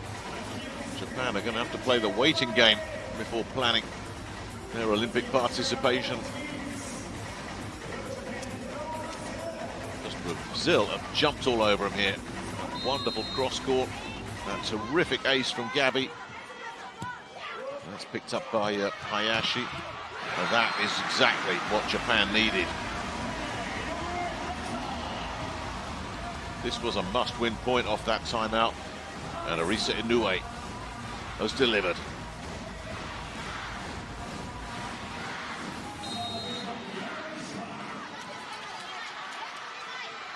Japan are going to have to play the waiting game before planning their Olympic participation. Just Brazil have jumped all over them here. Wonderful cross court. That terrific ace from Gabby. That's picked up by Hayashi. And that is exactly what Japan needed. This was a must-win point off that timeout, and Arisa Inoue has delivered.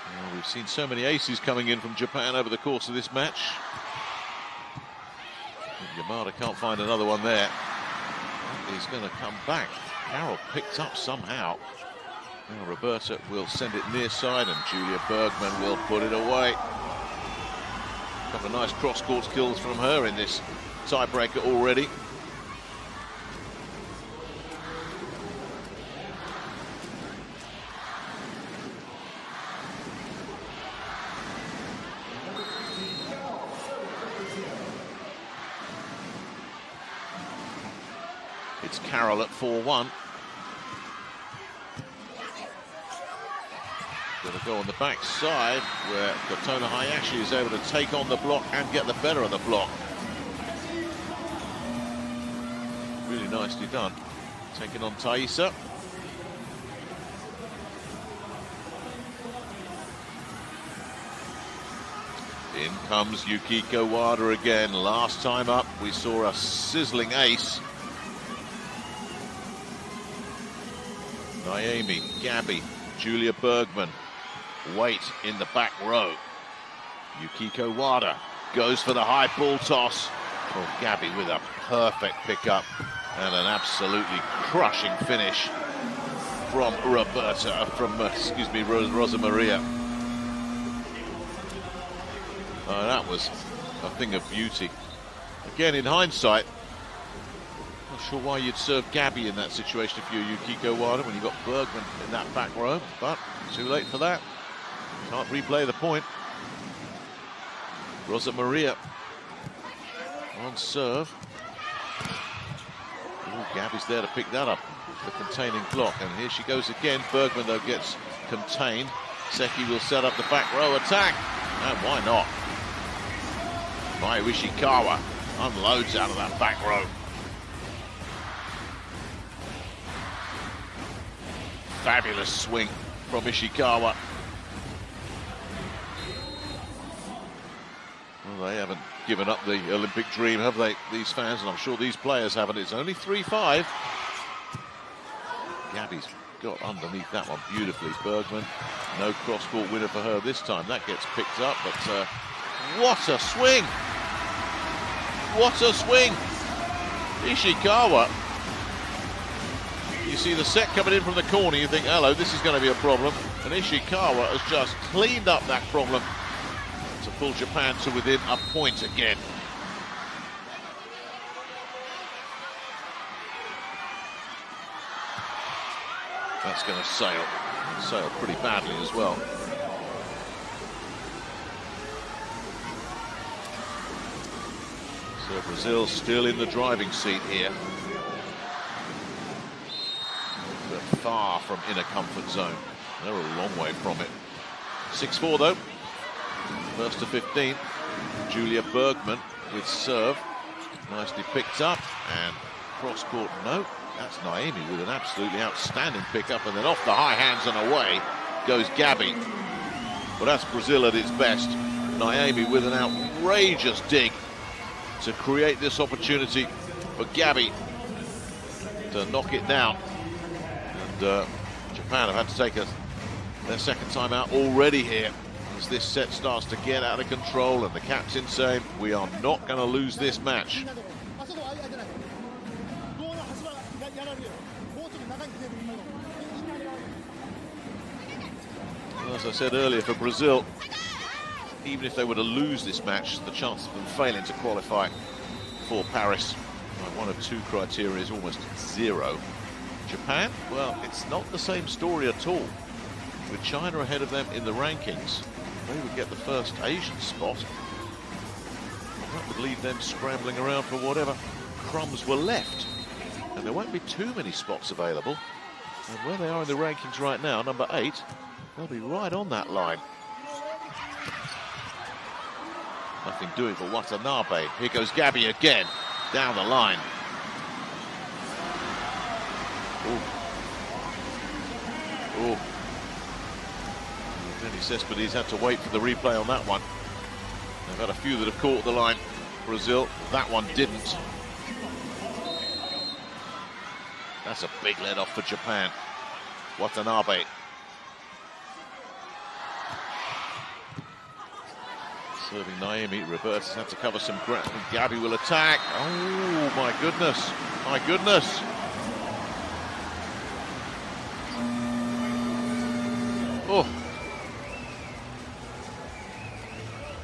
Well, we've seen so many aces coming in from Japan over the course of this match. Yamada can't find another one there. He's going to come back. Carroll picked up somehow. Now Roberta will send it near side, and Julia Bergman will put it away. A couple of nice cross-court skills from her in this tiebreaker already. It's Carroll at 4-1. Got to go on the backside where Kotona Hayashi is able to take on the block and get the better of the block. Really nicely done. Taking on Taisa. In comes Yukiko Wada again. Last time up, we saw a sizzling ace. Naomi, Gabby, Julia Bergman wait in the back row. Yukiko Wada goes for the high ball toss. Oh, Gabby with a perfect pickup and an absolutely crushing finish from Rosa Maria. That was a thing of beauty. Again, in hindsight, not sure why you'd serve Gabby in that situation if you're Yukiko Wada when you've got Bergman in that back row, but too late for that. Can't replay the point. Rosa Maria on serve. Ooh, Gabby's there to pick that up, the containing block, and here she goes again. Bergman, though, gets contained. Seki will set up the back row attack, and why not? Mai Ishikawa unloads out of that back row. Fabulous swing from Ishikawa. Well, they haven't given up the Olympic dream, have they, these fans? And I'm sure these players haven't. It's only 3-5. Gabby's got underneath that one beautifully. Bergman, no cross-court winner for her this time. That gets picked up, but what a swing! What a swing! Ishikawa. You see the set coming in from the corner, you think, hello, this is going to be a problem. And Ishikawa has just cleaned up that problem to pull Japan to within a point again. That's going to sail pretty badly as well. So Brazil still in the driving seat here, but far from inner comfort zone. They're a long way from it. 6-4 though. First to 15. Julia Bergman with serve. Nicely picked up and cross court. No, that's Naomi with an absolutely outstanding pickup, and then off the high hands and away goes Gabby. Well, that's Brazil at its best. Naomi with an outrageous dig to create this opportunity for Gabby to knock it down. And Japan have had to take their second time out already here as this set starts to get out of control, and the captain saying, we are not going to lose this match. Well, as I said earlier, for Brazil, even if they were to lose this match, the chance of them failing to qualify for Paris by one of two criteria is almost zero. Japan, well, it's not the same story at all. With China ahead of them in the rankings, they would get the first Asian spot. That would leave them scrambling around for whatever crumbs were left. And there won't be too many spots available. And where they are in the rankings right now, number 8, they'll be right on that line. Nothing doing for Watanabe. Here goes Gabby again, down the line. Ooh. Jenny Cespedes had to wait for the replay on that one. They've had a few that have caught the line. Brazil, that one didn't. That's a big let off for Japan. Watanabe. Serving Naomi. Roberta's had to cover some ground. Gabby will attack. Oh, my goodness. My goodness. Oh.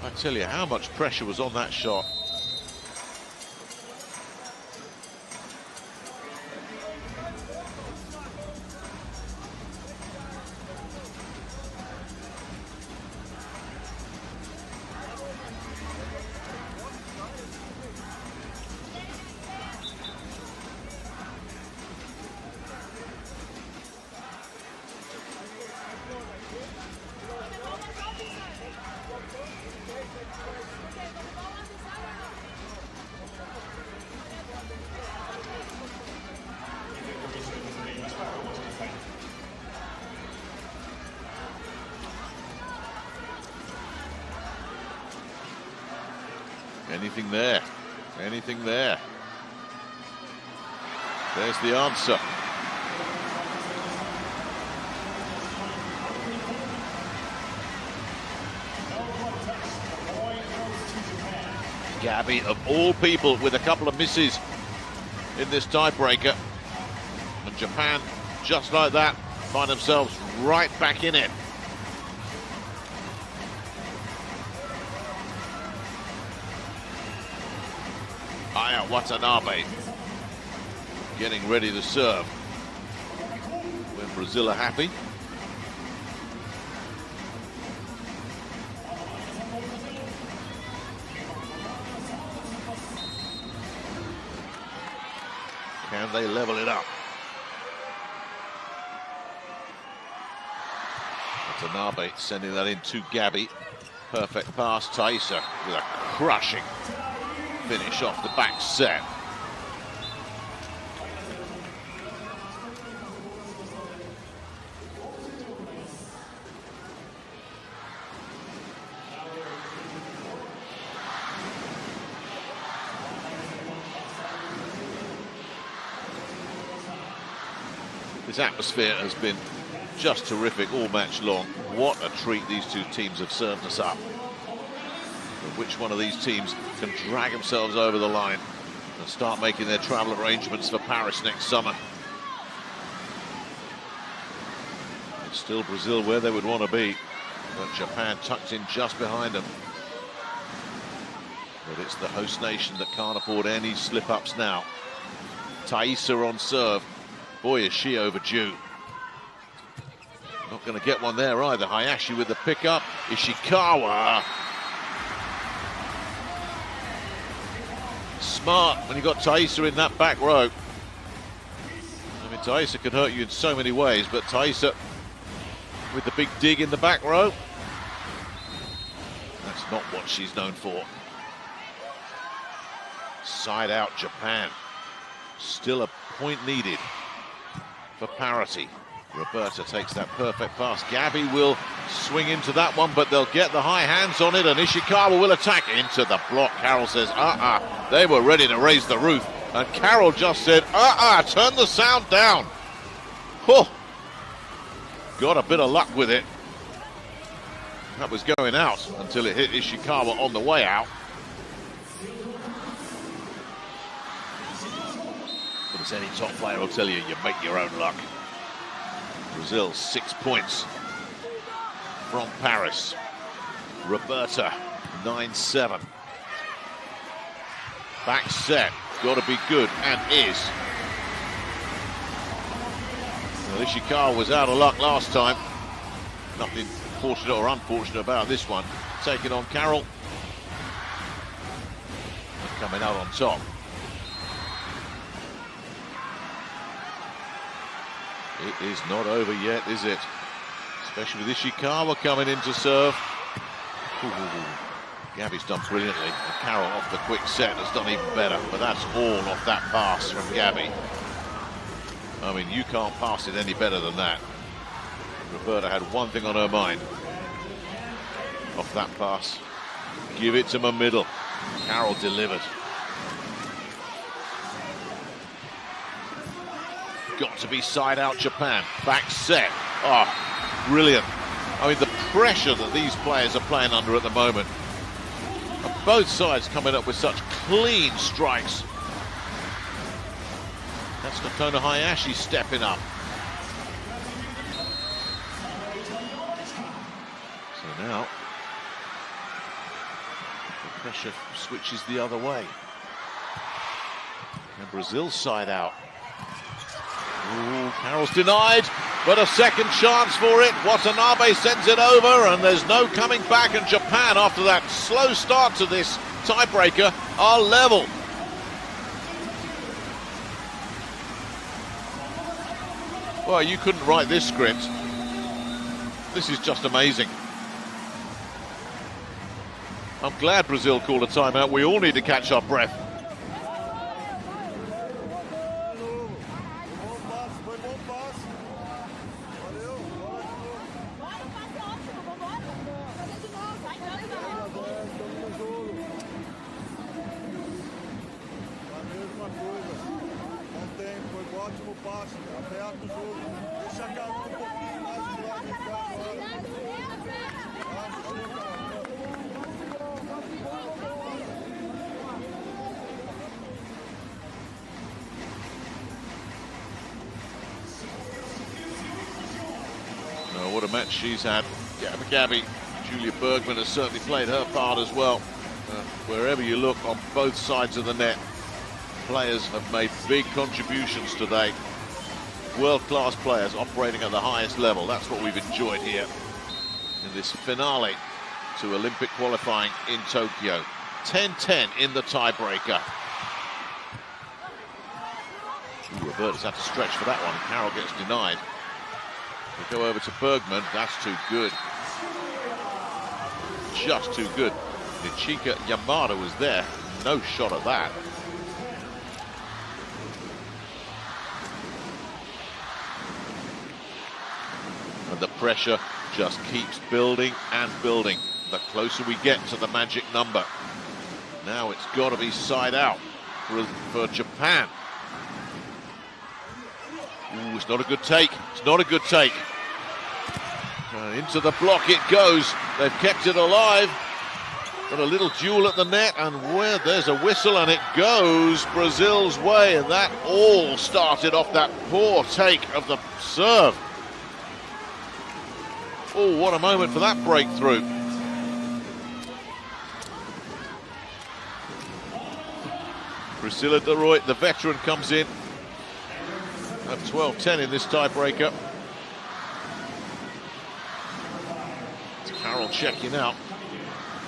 I tell you how much pressure was on that shot. Anything there? Anything there? There's the answer. Gabby, of all people, with a couple of misses in this tiebreaker. And Japan, just like that, find themselves right back in it. Aya Watanabe getting ready to serve. When Brazil are happy. Can they level it up? Watanabe sending that in to Gabby. Perfect pass. Taisa with a crushing finish off the back set. This atmosphere has been just terrific all match long. What a treat these two teams have served us up. But which one of these teams can drag themselves over the line and start making their travel arrangements for Paris next summer? It's still Brazil where they would want to be, but Japan tucked in just behind them. But it's the host nation that can't afford any slip-ups now. Taisa on serve. Boy, is she overdue. Not going to get one there either. Hayashi with the pickup. Ishikawa. Smart when you got Taisa in that back row. I mean, Taisa could hurt you in so many ways, but Taisa with the big dig in the back row. That's not what she's known for. Side out Japan. Still a point needed for parity. Roberta takes that perfect pass. Gabby will swing into that one, but they'll get the high hands on it, and Ishikawa will attack into the block. Carroll says, they were ready to raise the roof, and Carroll just said, turn the sound down. Oh, got a bit of luck with it. That was going out until it hit Ishikawa on the way out. But as any top player will tell you, you make your own luck. Brazil 6 points from Paris. Roberta 9-7. Back set, got to be good, and is. Well, Ishikawa was out of luck last time. Nothing fortunate or unfortunate about this one. Taking on Carroll. And coming out on top. It is not over yet, is it? Especially with Ishikawa coming in to serve. Ooh. Gabby's done brilliantly. And Carroll off the quick set has done even better. But that's all off that pass from Gabby. I mean, you can't pass it any better than that. Roberta had one thing on her mind. Off that pass. Give it to my middle. Carroll delivered. Got to be side out Japan. Back set. Oh, brilliant. I mean, the pressure that these players are playing under at the moment. And both sides coming up with such clean strikes. That's Nakona Hayashi stepping up. So now, the pressure switches the other way. And Brazil side out. Ooh, Carroll's denied, but a second chance for it. Watanabe sends it over, and there's no coming back. And Japan, after that slow start to this tiebreaker, are level. Well, you couldn't write this script. This is just amazing. I'm glad Brazil called a timeout. We all need to catch our breath. aberto o jogo. Deixa a Carol um pouquinho mais do lado de cá agora. Oh, what a match she's had. Gabby. Julia Bergman has certainly played her part as well. Wherever you look on both sides of the net, players have made big contributions today. World-class players operating at the highest level. That's what we've enjoyed here in this finale to Olympic qualifying in Tokyo. 10-10 in the tiebreaker. Ooh, Roberta's had to stretch for that one. Carroll gets denied. We go over to Bergman. That's too good. Just too good. Nichika Yamada was there. No shot at that. And the pressure just keeps building and building the closer we get to the magic number. Now it's got to be side out for Japan. Ooh, it's not a good take. It's not a good take. Into the block it goes. They've kept it alive. Got a little duel at the net, and where there's a whistle, and it goes Brazil's way. And that all started off that poor take of the serve. Oh, what a moment for that breakthrough. Priscilla de Rooij, the veteran, comes in at 12-10 in this tiebreaker. Carroll checking out.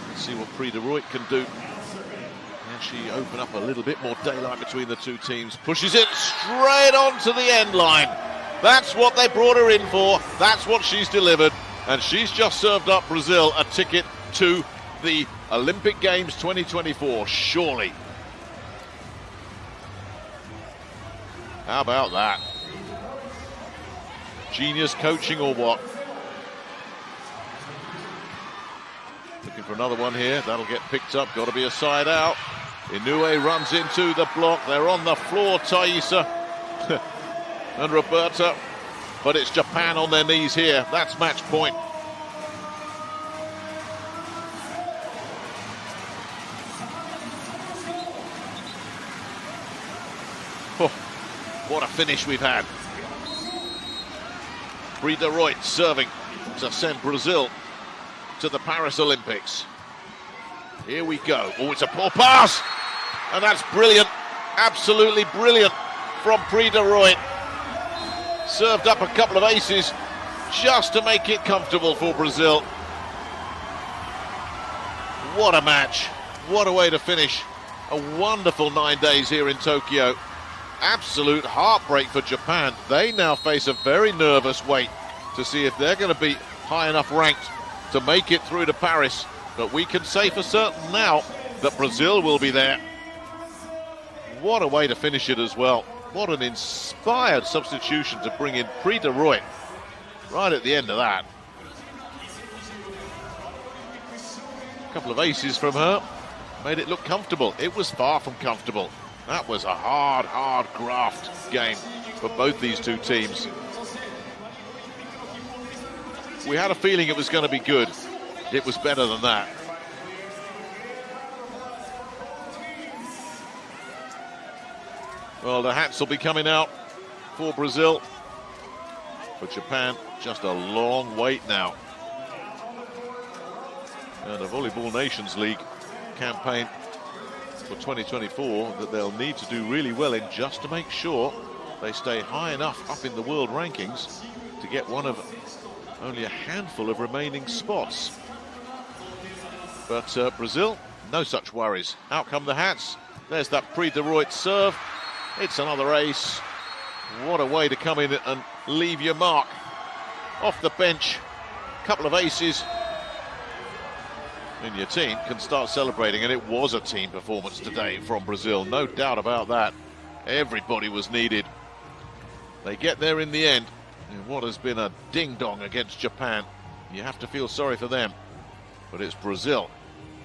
Let's see what Pri de Rooij can do. Can she open up a little bit more daylight between the two teams? Pushes it straight onto the end line. That's what they brought her in for. That's what she's delivered. And she's just served up Brazil a ticket to the Olympic Games 2024, surely. How about that? Genius coaching or what? Looking for another one here. That'll get picked up. Got to be a side out. Inoue runs into the block. They're on the floor, Thaisa and Roberta. But it's Japan on their knees here. That's match point. Oh, what a finish we've had. Pri de Rooij serving to send Brazil to the Paris Olympics. Here we go. Oh, it's a poor pass. And that's brilliant. Absolutely brilliant from Pri de Rooij. Served up a couple of aces just to make it comfortable for Brazil. What a match. What a way to finish a wonderful 9 days here in Tokyo. Absolute heartbreak for Japan. They now face a very nervous wait to see if they're going to be high enough ranked to make it through to Paris. But we can say for certain now that Brazil will be there. What a way to finish it as well. What an inspired substitution to bring in Pri de Rooij right at the end of that. A couple of aces from her made it look comfortable. It was far from comfortable. That was a hard graft game for both these two teams. We had a feeling it was going to be good. It was better than that. Well, the hats will be coming out for Brazil. For Japan, just a long wait now. And a Volleyball Nations League campaign for 2024 that they'll need to do really well in just to make sure they stay high enough up in the world rankings to get one of only a handful of remaining spots. But Brazil, no such worries. Out come the hats. There's that Pri de Rooij serve. It's another ace. What a way to come in and leave your mark. Off the bench, couple of aces. And your team can start celebrating, and it was a team performance today from Brazil, no doubt about that. Everybody was needed. They get there in the end in what has been a ding-dong against Japan. You have to feel sorry for them, but it's Brazil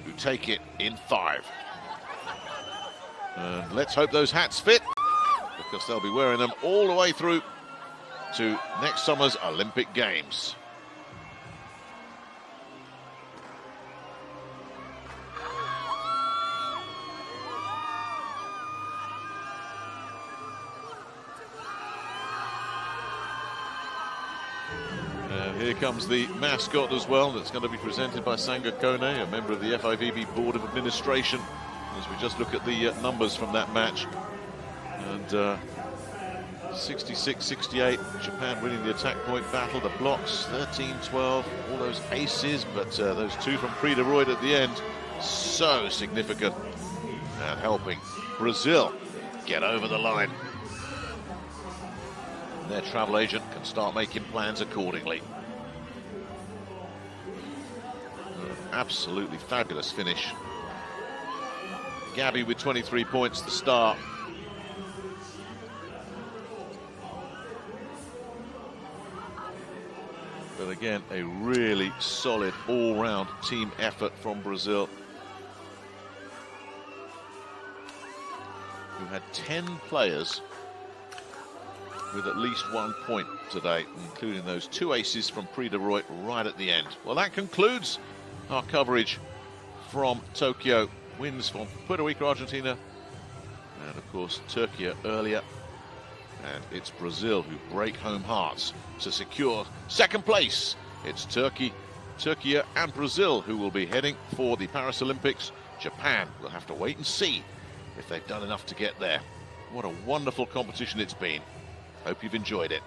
who take it in 5. And let's hope those hats fit, because they'll be wearing them all the way through to next summer's Olympic Games. Here comes the mascot as well. That's going to be presented by Sanga Kone, a member of the FIVB Board of Administration, as we just look at the numbers from that match. And 66-68, Japan winning the attack point battle. The blocks 13-12, all those aces, but those two from Prida Royd at the end, so significant and helping Brazil get over the line. And their travel agent can start making plans accordingly. Absolutely fabulous finish. Gabby with 23 points, the star. But again, a really solid all-round team effort from Brazil, who had 10 players with at least 1 point today, including those two aces from Prida Royd right at the end. Well, that concludes our coverage from Tokyo. Wins from Puerto Rico, Argentina, and of course Turkey earlier. And it's Brazil who break home hearts to secure second place. It's Turkey, and Brazil who will be heading for the Paris Olympics. Japan will have to wait and see if they've done enough to get there. What a wonderful competition it's been. Hope you've enjoyed it.